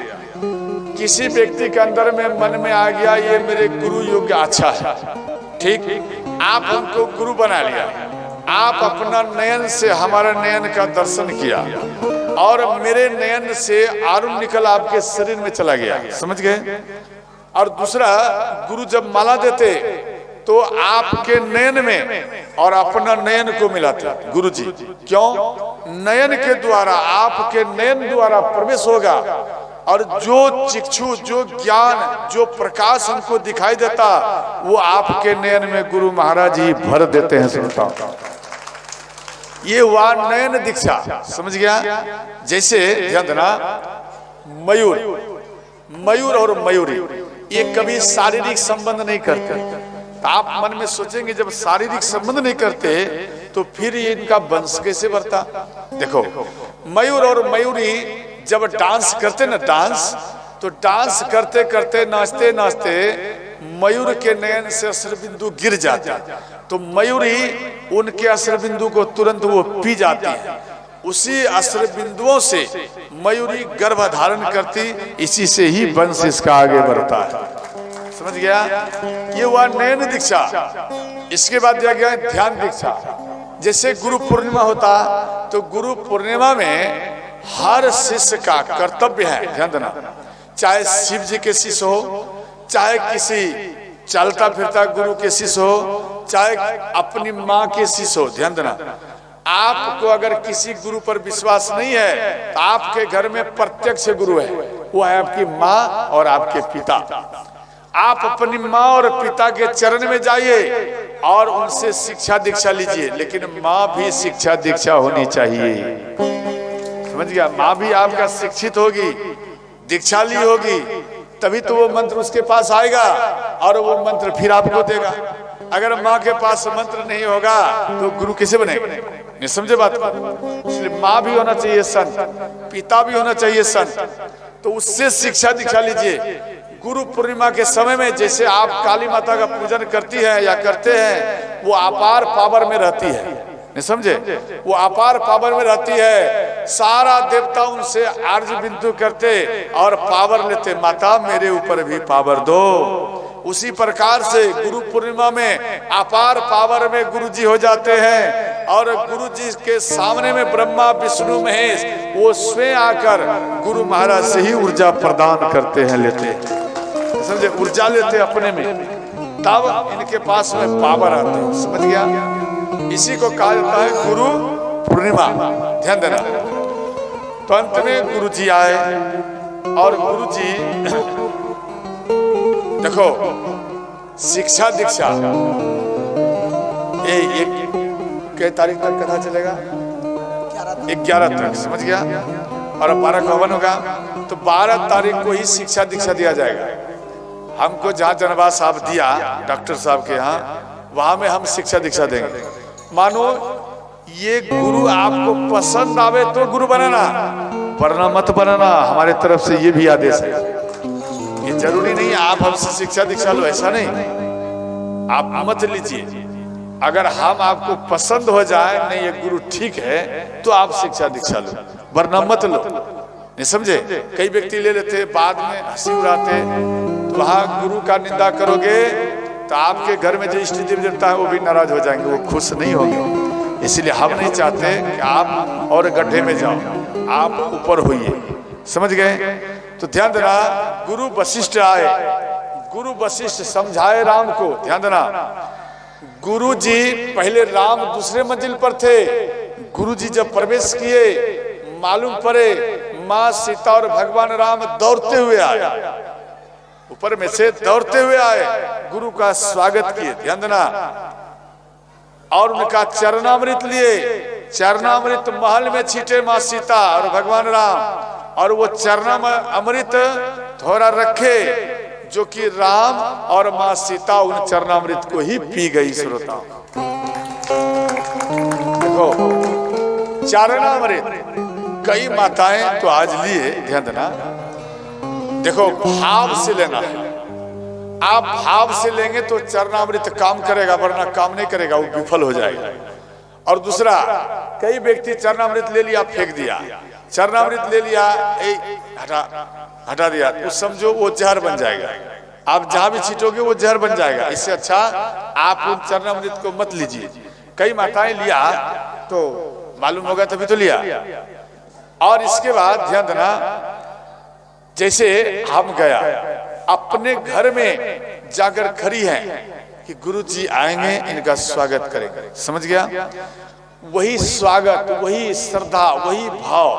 किसी व्यक्ति के अंदर में मन में आ गया ये मेरे गुरु योग्य अच्छा है, ठीक, आप हमको गुरु बना लिया। आप अपना नयन से हमारे नयन का दर्शन किया, और मेरे नयन से आरुण निकल आपके शरीर में चला गया, समझ गए। और दूसरा, गुरु जब माला देते तो आपके नयन में और अपना नयन को मिलाते गुरु जी। क्यों? नयन के द्वारा, आपके नयन द्वारा प्रवेश होगा और जो चिक्षु, जो ज्ञान, जो प्रकाश हमको दिखाई देता वो आपके नयन में गुरु महाराज ही भर देते हैं। सुनता हूं, ये हुआ नयन दीक्षा, समझ गया। जैसे ध्यान देना, मयूर और मयूरी ये कभी शारीरिक संबंध नहीं करते। तो आप मन में सोचेंगे जब शारीरिक संबंध नहीं करते तो फिर ये इनका वंश कैसे बढ़ता। देखो, मयूर और मयूरी जब डांस करते ना, तो डांस करते करते, नाचते नाचते मयूर के नयन से अश्रुबिंदु गिर जाते, तो मयूरी उनके अश्रुबिंदु को तुरंत वो पी जाती है। उसी अश्रुबिंदुओं से मयूरी गर्भ धारण करती, इसी से ही वंश इसका आगे बढ़ता है। समझ गया? ये हुआ नयन दीक्षा। इसके बाद दिया गया ध्यान दीक्षा। जैसे गुरु पूर्णिमा होता तो गुरु पूर्णिमा में हर शिष्य का कर्तव्य है, ध्यान देना, चाहे शिव जी के शिष्य हो, चाहे किसी चलता फिरता गुरु के शिष्य हो, चाहे अपनी माँ के शिष्य हो। ध्यान देना, आपको अगर किसी गुरु पर विश्वास नहीं है तो आपके घर में प्रत्यक्ष गुरु है, वो है आपकी माँ और आपके पिता। आप अपनी माँ और पिता के चरण में जाइए और उनसे शिक्षा दीक्षा लीजिए, लेकिन माँ भी शिक्षा दीक्षा होनी चाहिए। समझ गया? माँ भी आपका शिक्षित होगी, दीक्षा ली होगी, तभी तो वो मंत्र उसके पास आएगा और वो मंत्र फिर आपको देगा। अगर माँ के पास मंत्र नहीं होगा तो गुरु कैसे बनेगा? नहीं समझे बात को? इसलिए माँ भी होना चाहिए संत, पिता भी होना चाहिए संत, तो उससे शिक्षा दीक्षा लीजिए। गुरु पूर्णिमा के समय में जैसे आप काली माता का पूजन करती है या करते हैं, वो अपार पावर में रहती है, नहीं समझे? वो अपार पावर में रहती है, सारा देवता उनसे आर्ज बिंदु करते और पावर लेते, माता मेरे ऊपर भी पावर दो। उसी प्रकार से गुरु पूर्णिमा में अपार पावर में गुरु जी हो जाते हैं और गुरु जी के सामने में ब्रह्मा विष्णु महेश वो स्वयं आकर गुरु महाराज से ही ऊर्जा प्रदान करते हैं, लेते हैं, समझे? ऊर्जा लेते अपने में, तब इनके पास में पावर आते हैं। समझ गया? इसी को कहा जाता है गुरु पूर्णिमा। ध्यान देना। तो अंत में गुरु जी आए और गुरु जी देखो शिक्षा दीक्षा ये कितने तारीख तक कथा चलेगा? 11 तक, समझ गया? और 12 को हवन होगा, तो 12 तारीख को ही शिक्षा दीक्षा दिया जाएगा। हमको जहाँ जनवास आप दिया डॉक्टर साहब के यहाँ, वहां में हम शिक्षा दीक्षा देंगे। मानो ये गुरु आपको पसंद आवे तो गुरु बनाना, वरना मत बनाना। हमारे तरफ से ये भी आदेश है। ये जरूरी नहीं आप हमसे शिक्षा दीक्षा लो, ऐसा नहीं, आप मत लीजिए। अगर हम आपको पसंद हो जाए नहीं ये गुरु ठीक है तो आप शिक्षा दीक्षा लो, वरना मत लो, नहीं समझे? कई व्यक्ति ले लेते, बाद में हंसी उड़ाते, तो वहां गुरु का निंदा करोगे तो आपके घर में जो इष्ट देव देवता है वो भी नाराज हो जाएंगे, वो खुश नहीं होंगे। इसलिए हम नहीं चाहते कि आप और गड्ढे में जाओ, आप ऊपर होइए। समझ गए? तो ध्यान देना, गुरु वशिष्ठ आए, गुरु वशिष्ठ समझाए राम को। ध्यान देना, गुरु जी पहले, राम दूसरे मंजिल पर थे, गुरु जी जब प्रवेश किए मालूम पड़े माँ सीता और भगवान राम दौड़ते हुए आए, ऊपर में से दौड़ते हुए आए, गुरु का स्वागत किए। ध्यान देना, और उनका चरणामृत लिए, चरणामृत महल में छीटे माँ सीता और भगवान राम, और वो चरणामृत थोड़ा रखे जो कि राम और माँ सीता उन चरणामृत को ही पी गई। श्रोता देखो, चरणामृत कई माताएं तो आज लिए, ध्यान देना, देखो भाव से लेना है। आप भाव से लेंगे तो चरणामृत काम करेगा, वरना काम नहीं करेगा, वो विफल हो जाएगा। और दूसरा, कई व्यक्ति चरणामृत ले लिया फेंक दिया, चरणामृत ले लिया हटा दिया, तो समझो वो जहर बन जाएगा। आप जहां भी छीटोगे वो जहर बन जाएगा। इससे अच्छा आप उन चरणामृत को मत लीजिए। कई माताएं लिया तो मालूम होगा तभी तो लिया, और इसके बाद ध्यान देना, जैसे हम गया अपने घर में जाकर खड़ी हैं कि गुरु जी आएंगे, इनका स्वागत करेंगे, समझ गया? वही स्वागत, वही श्रद्धा, वही भाव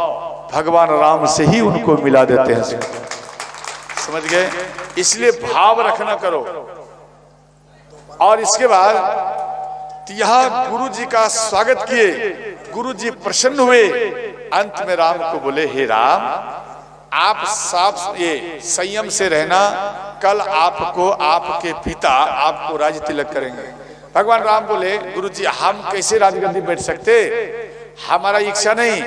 भगवान राम से ही उनको मिला देते हैं, समझ गए? इसलिए भाव रखना करो। और इसके बाद यहाँ गुरु जी का स्वागत किए, गुरु जी प्रसन्न हुए। अंत में राम को बोले, हे राम, आप साफ ये संयम से रहना, कल आपको आपके पिता आपको राज तिलक करेंगे। भगवान राम बोले, गुरु जी हम कैसे राजगद्दी बैठ सकते, हमारा इच्छा नहीं,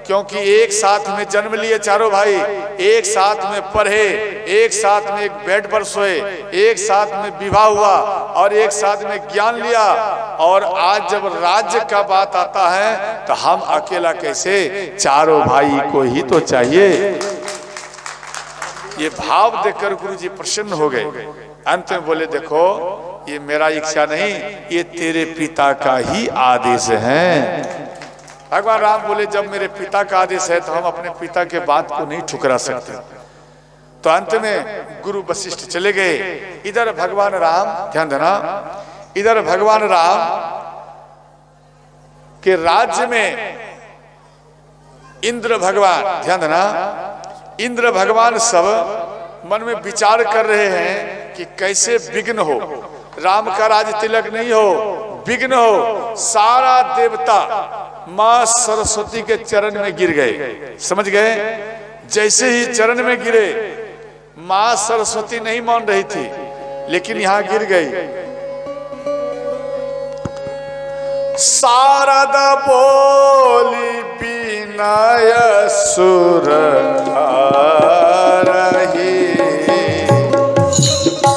क्योंकि एक साथ में जन्म लिए चारों भाई, एक साथ में पढ़े, एक साथ में एक बेड पर सोए, एक साथ में विवाह हुआ और एक साथ में ज्ञान लिया, और आज जब राज्य का बात आता है तो हम अकेला कैसे, चारों भाई को ही तो चाहिए। ये भाव देखकर गुरु जी प्रसन्न हो गए। अंत में बोले, देखो ये मेरा इच्छा नहीं, ये तेरे पिता का ही आदेश है। भगवान राम बोले, जब मेरे पिता का आदेश है तो हम अपने piता के बात को नहीं ठुकरा सकते। तो अंत में गुरु वशिष्ठ चले गए। इधर भगवान राम, ध्यान देना, इधर भगवान राम के राज्य में इंद्र भगवान, ध्यान देना, इंद्र भगवान सब मन में विचार कर रहे हैं कि कैसे विघ्न हो, राम का राज तिलक नहीं हो, विघ्न हो। सारा देवता मां सरस्वती के चरण में गिर गए, समझ गए? जैसे ही चरण में गिरे, मां सरस्वती नहीं मान रही थी, लेकिन यहां गिर गई। शारदा बोली विनय सुर रही,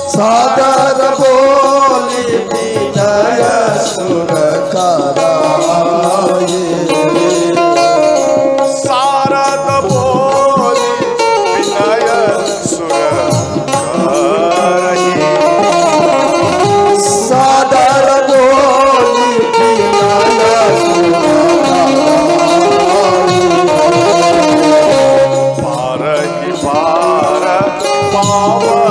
सादर बोली विनय सुर कराये, शारद बोली विनय सुर करही, सादर बोली विनय सुर कराये, पारहि पार पावले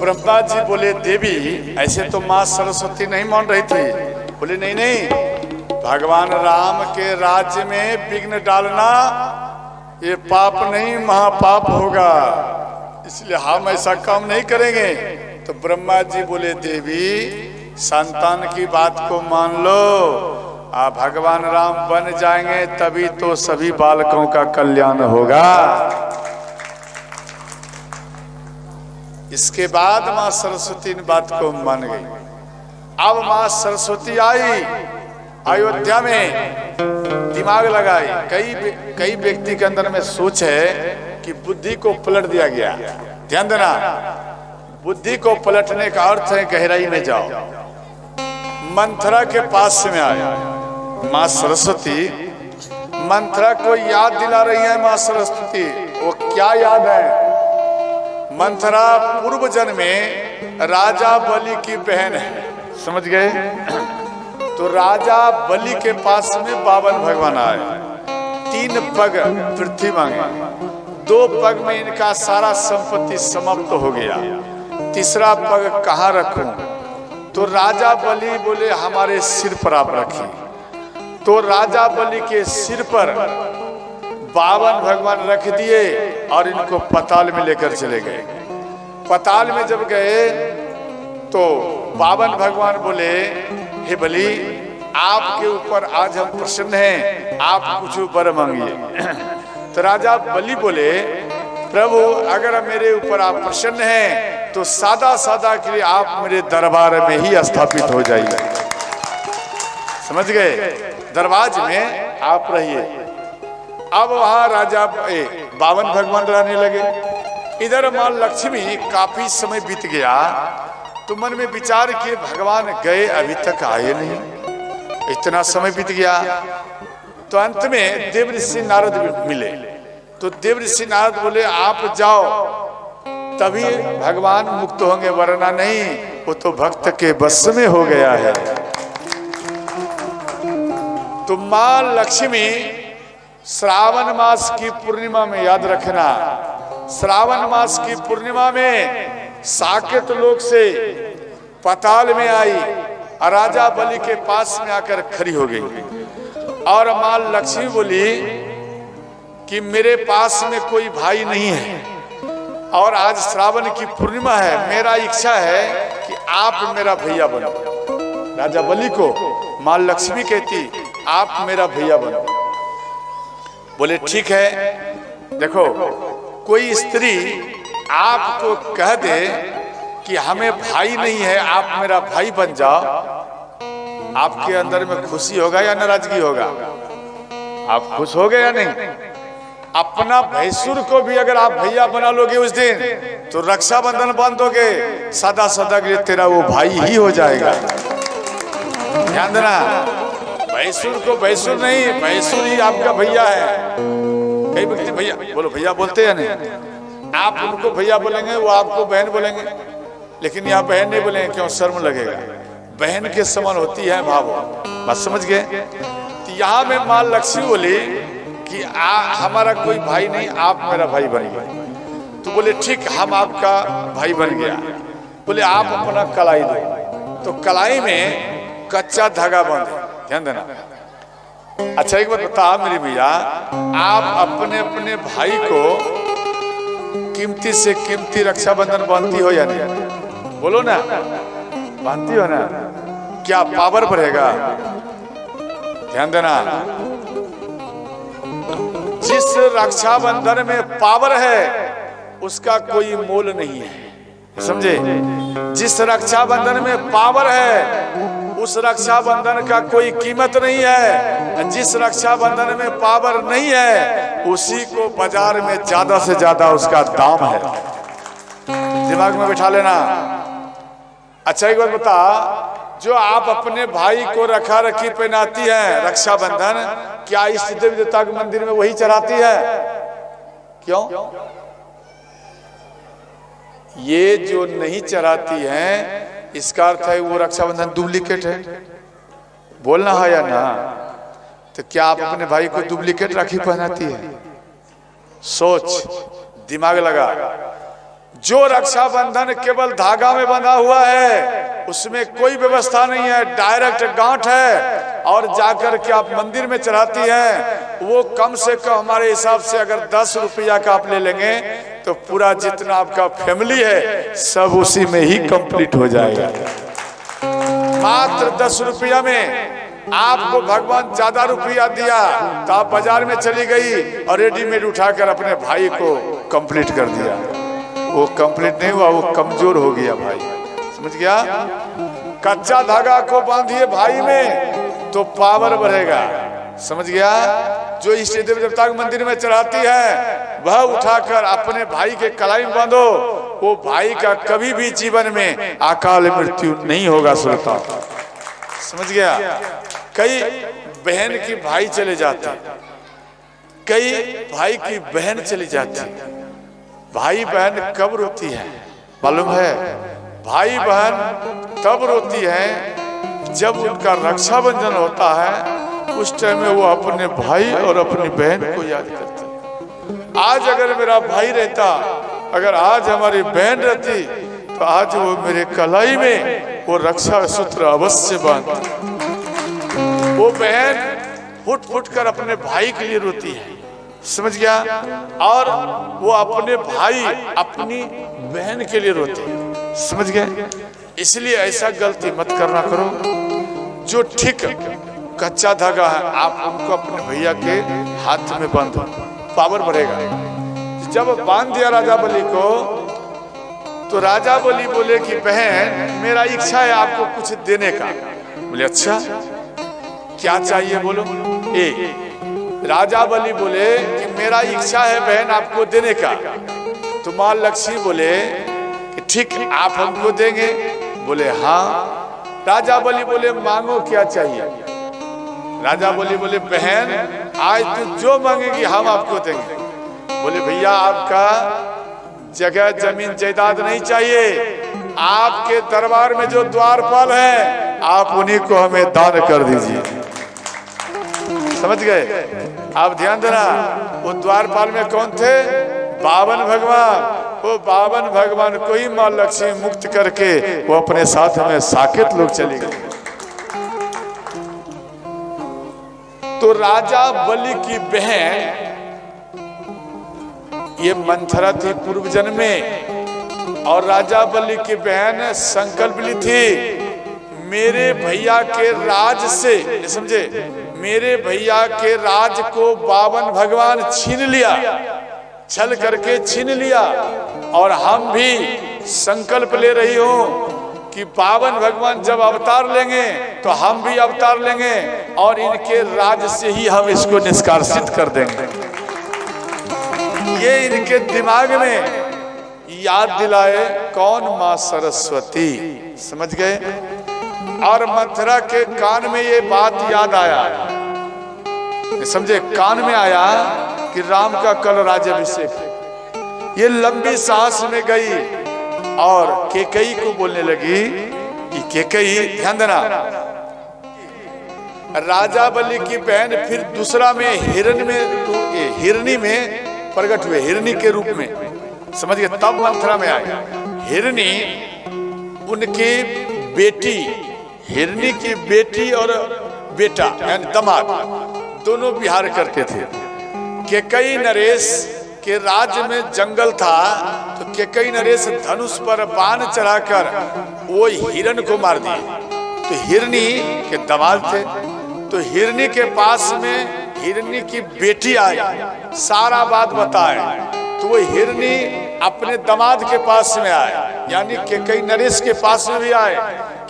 ब्रह्मा जी बोले, देवी ऐसे तो माँ सरस्वती नहीं मान रही थी। बोले नहीं नहीं, भगवान राम के राज्य में विघ्न डालना ये पाप नहीं महापाप होगा, इसलिए हम ऐसा काम नहीं करेंगे। तो ब्रह्मा जी बोले, देवी संतान की बात को मान लो, आप भगवान राम बन जाएंगे तभी तो सभी बालकों का कल्याण होगा। इसके बाद माँ सरस्वती ने बात को मान गई। अब माँ सरस्वती आई अयोध्या में, दिमाग लगाई। कई व्यक्ति के अंदर में सोच है कि बुद्धि को पलट दिया गया। ध्यान देना, बुद्धि को पलटने का अर्थ है गहराई में जाओ। मंथरा के पास में आए माँ सरस्वती, मंथरा को याद दिला रही है माँ सरस्वती। वो क्या याद है? मंथरा पूर्व जन्म में राजा बलि की बहन है, समझ गए? तो राजा बलि के पास में 52 भगवान आए, 3 पग पृथ्वी मांगे, 2 पग में इनका सारा संपत्ति समाप्त हो गया, तीसरा पग कहाँ रखूं? तो राजा बलि बोले हमारे सिर पर आप रखिए। तो राजा बलि के सिर पर 52 भगवान रख दिए और इनको पताल में लेकर चले गए। पताल में जब गए तो 52 भगवान बोले हे बलि, आपके ऊपर आज हम प्रसन्न हैं, आप कुछ वर मांगिए। तो राजा बलि बोले प्रभु, अगर मेरे ऊपर आप प्रसन्न हैं तो सादा सादा के लिए आप मेरे दरबार में ही स्थापित हो जाइए। समझ गए? दरबार में आप रहिए। अब वहां राजा 52 भगवान रहने लगे। इधर मां लक्ष्मी काफी समय बीत गया तो मन में विचार किए भगवान गए अभी तक आए नहीं, इतना समय बीत गया। तो अंत में देवऋषि नारद मिले। तो देवऋषि नारद बोले आप जाओ तभी भगवान मुक्त होंगे, वरना नहीं, वो तो भक्त के बस में हो गया है। तो मां लक्ष्मी श्रावण मास की पूर्णिमा में, याद रखना, श्रावण मास की पूर्णिमा में साकेत लोक से पताल में आई और राजा बलि के पास में आकर खड़ी हो गई। और मां लक्ष्मी बोली कि मेरे पास में कोई भाई नहीं है और आज श्रावण की पूर्णिमा है, मेरा इच्छा है कि आप मेरा भैया बनो। राजा बलि को मां लक्ष्मी कहती आप मेरा भैया बनो। बोले ठीक है। देखो, कोई स्त्री आपको कह दे कि हमें भाई नहीं है, आप मेरा भाई बन जाओ, आपके अंदर में खुशी होगा या नाराजगी होगा? आप खुश हो गए या नहीं? अपना भैंसुर को भी अगर आप भैया बना लोगे उस दिन तो रक्षाबंधन बांधोगे, सदा सदा के लिए तेरा वो भाई ही हो जाएगा। ध्यान देना, भैंसुर को भैंसुर नहीं, भैंसुर ही आपका भैया है। कई व्यक्ति भैया बोलो, भैया बोलते हैं नहीं, आप उनको भैया बोलेंगे, वो आपको बहन बोलेंगे, लेकिन यहाँ बहन नहीं बोलेंगे, क्यों? शर्म लगेगा। बहन के समान होती है भाव। बात समझ गए? तो यहाँ में मां लक्ष्मी बोली कि हमारा कोई भाई नहीं, आप मेरा भाई बनिए। तो बोले ठीक, हम आपका भाई बन गया। बोले आप अपना कलाई दो। तो कलाई में कच्चा धागा बांधे। ध्यान देना। अच्छा एक बात बता मेरी भैया, आप अपने अपने भाई को कीमती से कीमती रक्षाबंधन बांधती हो या नहीं? बोलो ना, बांधती हो ना? क्या पावर बढ़ेगा? ध्यान देना, जिस रक्षाबंधन में पावर है उसका कोई मोल नहीं है। समझे? जिस रक्षाबंधन में पावर है उस रक्षाबंधन का कोई कीमत नहीं है। जिस रक्षाबंधन में पावर नहीं है उसी को बाजार में ज्यादा से ज्यादा उसका दाम है। दिमाग में बिठा लेना। अच्छा एक बात बता, जो आप अपने भाई को रखा रखी पहनाती है रक्षाबंधन, क्या इष्ट देवी देवता के मंदिर में वही चढ़ाती है? क्यों? ये जो नहीं चढ़ाती है इसका अर्थ है वो रक्षाबंधन डुप्लीकेट है। बोलना है या ना? तो क्या आप अपने भाई को डुप्लीकेट राखी पहनाती है? सोच, दिमाग लगा। जो रक्षाबंधन केवल धागा में बंधा हुआ है उसमें कोई व्यवस्था नहीं है, डायरेक्ट गांठ है और जाकर के आप मंदिर में चढ़ाती हैं, वो कम से कम हमारे हिसाब से अगर 10 रुपया का आप ले लेंगे तो पूरा जितना आपका फैमिली है सब उसी में ही कंप्लीट हो जाएगा। मात्र 10 रुपया में आपको भगवान ज्यादा रुपया दिया तो आप बाजार में चली गई और रेडीमेड उठाकर अपने भाई को कंप्लीट कर दिया। वो कंप्लीट नहीं हुआ, वो कमजोर हो गया भाई। समझ गया? कच्चा धागा को बांधिए भाई में तो पावर बढ़ेगा। समझ गया? जो इष्ट देवी देवता के मंदिर में चढ़ाती है वह उठाकर अपने भाई के कलाई में बांधो वो भाई का कभी भी जीवन में अकाल मृत्यु नहीं होगा। सुनता समझ गया। कई बहन की भाई चले जाते, कई भाई की बहन चली जाती। भाई बहन कब रोती है मालूम है? भाई बहन तब रोती है जब उनका रक्षाबंधन होता है। उस टाइम में वो अपने भाई और अपनी बहन को याद करते हैं। आज अगर मेरा भाई रहता, अगर आज हमारी बहन रहती, तो आज वो मेरे कलाई में वो रक्षा सूत्र अवश्य बांधती। वो बहन फुट फुट कर अपने भाई के लिए रोती है, समझ गया। और वो अपने भाई अपनी बहन के लिए रोते हैं, समझ गए। इसलिए ऐसा गलती मत करना करो। जो ठीक कच्चा धागा है आप उनको अपने भैया के हाथ में बांधो, पावर बढ़ेगा। जब बांध दिया राजा बलि को, तो राजा बलि बोले कि बहन मेरा इच्छा है आपको कुछ देने का। बोले अच्छा क्या चाहिए बोलो। राजा बलि बोले कि मेरा इच्छा है बहन आपको देने का। तो मां लक्ष्मी बोले कि ठीक आप हमको देंगे। बोले हाँ। राजा बलि बोले मांगो क्या चाहिए। राजा बलि बोले बहन आज तू जो मांगेगी हम आपको देंगे। बोले भैया आपका जगह जमीन जायदाद नहीं चाहिए, आपके दरबार में जो द्वारपाल है आप उन्हीं को हमें दान कर दीजिए। समझ गए। आप ध्यान देना, वो द्वारपाल में कौन थे? बावन भगवान। वो बावन भगवान को ही मां लक्ष्मी मुक्त करके वो अपने साथ में साकेत लोग चले गए। तो राजा बलि की बहन ये मंथरा थी पूर्व जन्म में, और राजा बलि की बहन संकल्प ली थी मेरे भैया के राज से, समझे, मेरे भैया के राज को बावन भगवान छीन लिया, छल करके छीन लिया। और हम भी संकल्प ले रही हूं कि बावन भगवान जब अवतार लेंगे तो हम भी अवतार लेंगे और इनके राज से ही हम इसको निष्कासित कर देंगे। ये इनके दिमाग में याद दिलाए कौन? मां सरस्वती। समझ गए। और मथुरा के कान में ये बात याद आया, समझे, कान में आया कि राम का कल राज्याभिषेक। ये लंबी सांस में गई और केकई को बोलने लगी कि केकई, ध्यान देना, राजा बलि की बहन फिर दूसरा में हिरणी में प्रकट हुए, हिरणी के रूप में, समझ गए। तब मथुरा में आए। हिरणी उनकी बेटी, हिरणी की बेटी और बेटा यानी दामाद दोनों विहार करते थे। केकई नरेश के राज्य में जंगल था, तो केकई नरेश धनुष पर बाण चढ़ाकर वो हिरण को मार दिए। तो हिरणी के दामाद थे। तो हिरणी के पास में हिरणी की बेटी आई, सारा बात बताए। तो वो हिरणी अपने दामाद के पास में आए, यानी केकई नरेश के पास में भी आए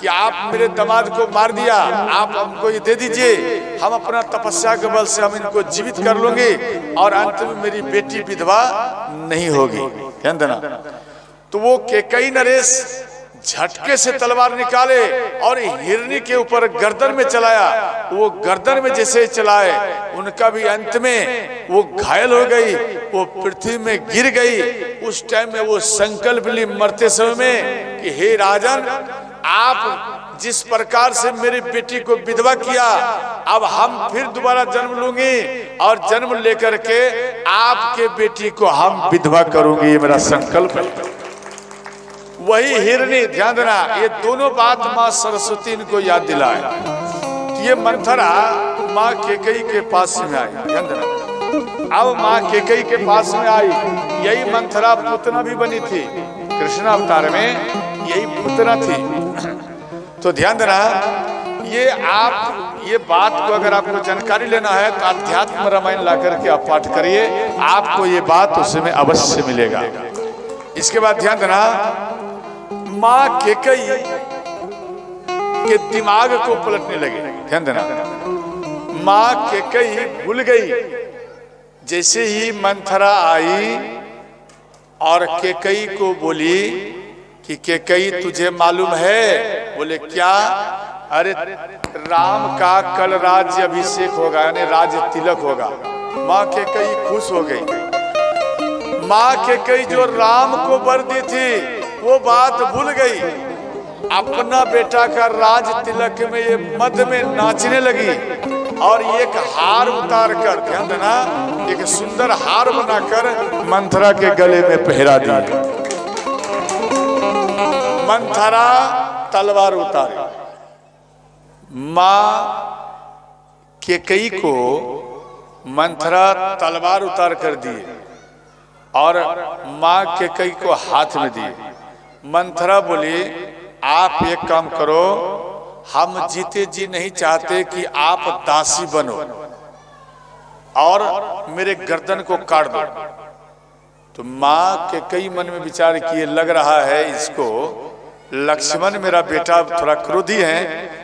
कि आप मेरे दामाद को मार दिया, आप हमको ये दे दीजिए, हम अपना तपस्या के बल से हम इनको जीवित कर लेंगे और अंत में मेरी बेटी विधवा नहीं होगी। ध्यान देना। तो वो केकई नरेश झटके से तलवार निकाले और हिरणी के ऊपर गर्दन में चलाया। वो गर्दन में जैसे चलाए उनका भी अंत में वो घायल हो गई, वो पृथ्वी में गिर गई। उस टाइम में वो संकल्प ली मरते समय में कि हे राजन, आप जिस प्रकार से मेरी बेटी को विधवा किया, अब हम फिर दोबारा जन्म लूंगी और जन्म लेकर के आपके बेटी को हम विधवा करूंगी, ये मेरा संकल्प है। वही हिरणी, ध्यान देना, ये दोनों बात मां सरस्वती इनको याद दिलाए। तो ये मंथरा मां केकई के पास में आई। ध्यान देना। अब मां केकई के पास में आई, यही मंथरा पुतना भी बनी थी कृष्ण अवतार में, यही पुतना थी। तो ध्यान देना, ये बात को अगर आपको जानकारी लेना है तो अध्यात्म रामायण ला करके आप पाठ करिए, आपको ये बात उसमें अवश्य मिलेगा। इसके बाद ध्यान देना, मां केकई के दिमाग को पलटने लगे। ध्यान देना, मां केकई भूल गई। जैसे ही मंथरा आई और केकई को बोली कि केकई तुझे मालूम है? बोले क्या? अरे राम का कल राज्य अभिषेक होगा, यानी राज्य तिलक होगा। माँ केकई खुश हो गई। माँ केकई जो राम को वर दी थी वो बात भूल गई। अपना बेटा का राज तिलक में ये मध्य में नाचने लगी और एक हार उतार कर, ध्यान देना, एक सुंदर हार बनाकर मंथरा के गले में पहरा दिया। मंथरा तलवार उतारी। माँ केकई को मंथरा तलवार उतार कर दिए और माँ केकई को हाथ में दिए। मंथरा बोली आप एक काम करो, हम जीते जी नहीं चाहते कि आप दासी बनो और मेरे गर्दन को काट दो। तो माँ के कई मन में विचार किए, लग रहा है इसको लक्ष्मण मेरा बेटा थोड़ा क्रोधी है,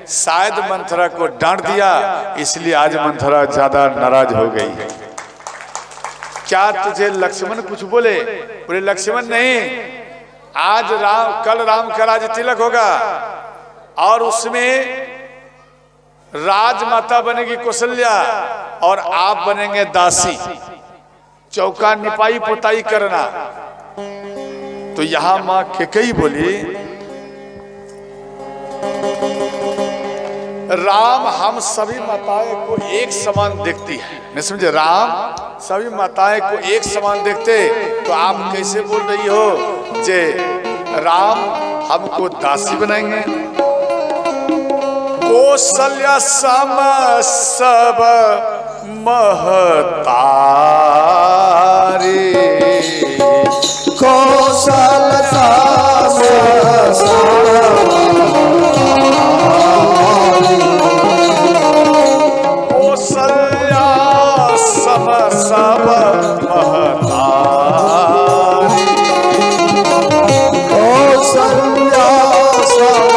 शायद मंथरा को डांट दिया इसलिए आज मंथरा ज्यादा नाराज हो गई है। क्या तुझे लक्ष्मण कुछ बोले? बोले लक्ष्मण नहीं, आज कल राम का राज तिलक होगा और उसमें राजमाता बनेगी कौशल्या और आप बनेंगे दासी। चौका निपाई पुताई करना। तो यहां मां केकई बोली राम हम सभी माताएं को एक समान देखती है। नहीं समझे? राम सभी माताएं को एक समान देखते, तो आप कैसे बोल रही हो जे राम हमको दासी बनाएंगे? कौशल्या सम सब महतारी, कौशल सम कौशल्या सम सब महतारी, कौशल्या सम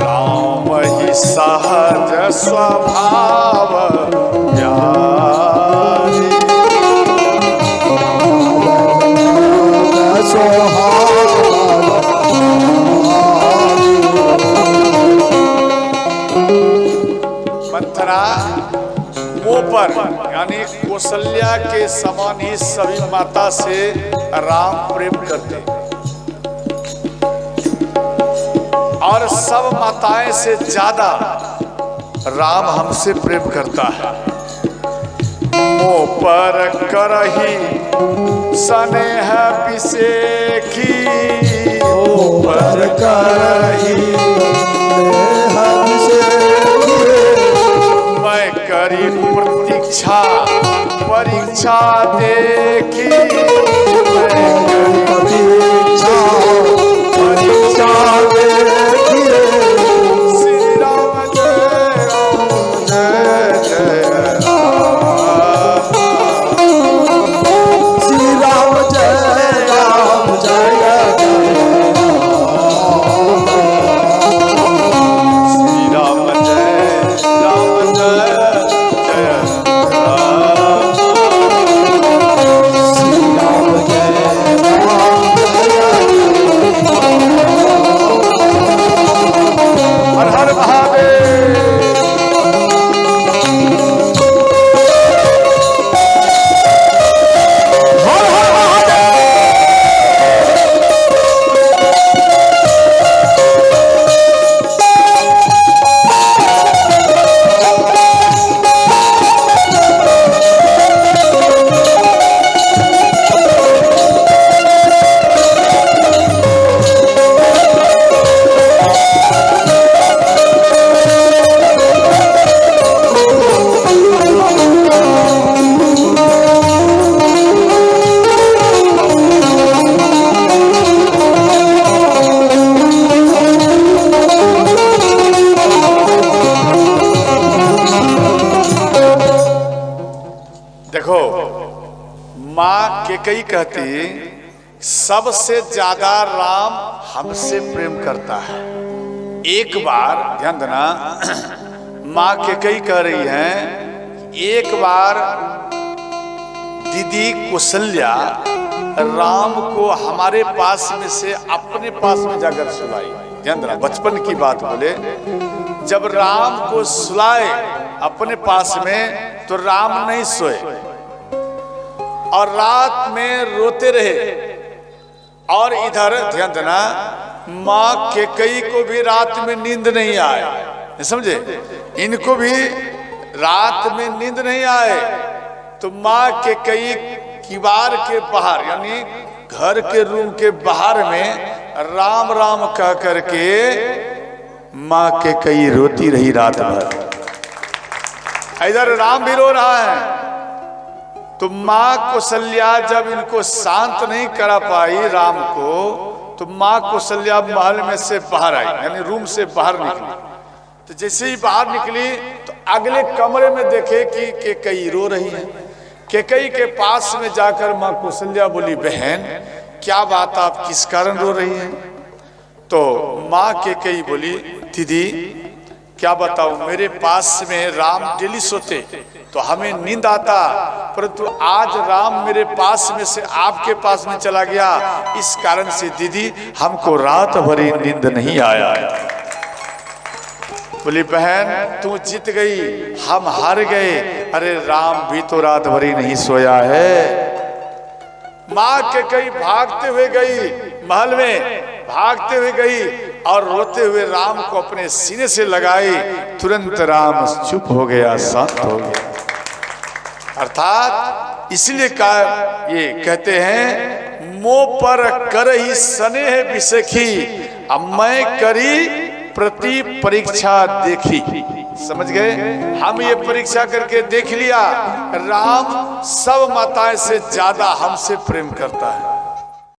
राम ही सहज स्वभाव प्यारी, मंथरा मुंह पर यानी कौशल्या के समान ही सभी माता से राम प्रेम करते और सब माताएं से ज्यादा राम हमसे प्रेम करता है। मुंह पर करही स्नेह विषेखी, पर करही हमसे मैं करी प्रतीक्षा परीक्षा देखी, मैं करी परीक्षा देखिए। श्री राम जय जय राम, श्री राम जय राम जय श्री राम जय जय राम, श्री राम जय राम हर हर महादेव। देखो माँ केकई कहती सबसे ज्यादा राम हमसे प्रेम करता है। एक बार ध्यान देना, माँ केकई कह रही है एक बार दीदी कौशल्या राम को हमारे पास में से अपने पास में जाकर सुलाई। ध्यान देना, बचपन की बात बोले, जब राम को सुलाए अपने पास में तो राम नहीं सोए और रात में रोते रहे। और इधर ध्यान देना, माँ कैकेयी को भी रात में नींद नहीं आए, समझे, इनको भी रात में नींद नहीं आए। तो माँ कैकेयी किवाड़ के बाहर यानी घर के रूम के बाहर में राम राम कह करके माँ कैकेयी रोती रही रात भर। इधर राम भी रो रहा है। तो माँ कौशल्या जब इनको शांत नहीं करा पाई राम को, तो माँ कौशल्या महल में से बाहर आई, यानी रूम से बाहर निकली। तो जैसे ही बाहर निकली तो अगले कमरे में देखे कि कैकेयी रो रही है। कैकेयी के पास में जाकर माँ कौशल्या बोली, बहन क्या बात, आप किस कारण रो रही हैं? तो माँ कैकेयी बोली, दीदी क्या बताऊं, मेरे पास में राम डेली सोते तो हमें नींद आता, परंतु आज राम मेरे पास में से आपके पास में चला गया, इस कारण से दीदी हमको रात भरी नींद नहीं आया। बोली, बहन तू जीत गई, हम हार गए। अरे राम भी तो रात भरी नहीं सोया है। माँ कैकेयी भागते हुए गई, महल में भागते हुए गई और रोते हुए राम को अपने सीने से लगाई। तुरंत राम चुप हो गया, शांत हो गया। अर्थात इसलिए ये कहते हैं, मोह पर कर ही स्नेह बिसखी, अब मैं करी प्रति परीक्षा देखी। समझ गए, हम ये परीक्षा करके देख लिया, राम सब माताएं से ज्यादा हमसे प्रेम करता है।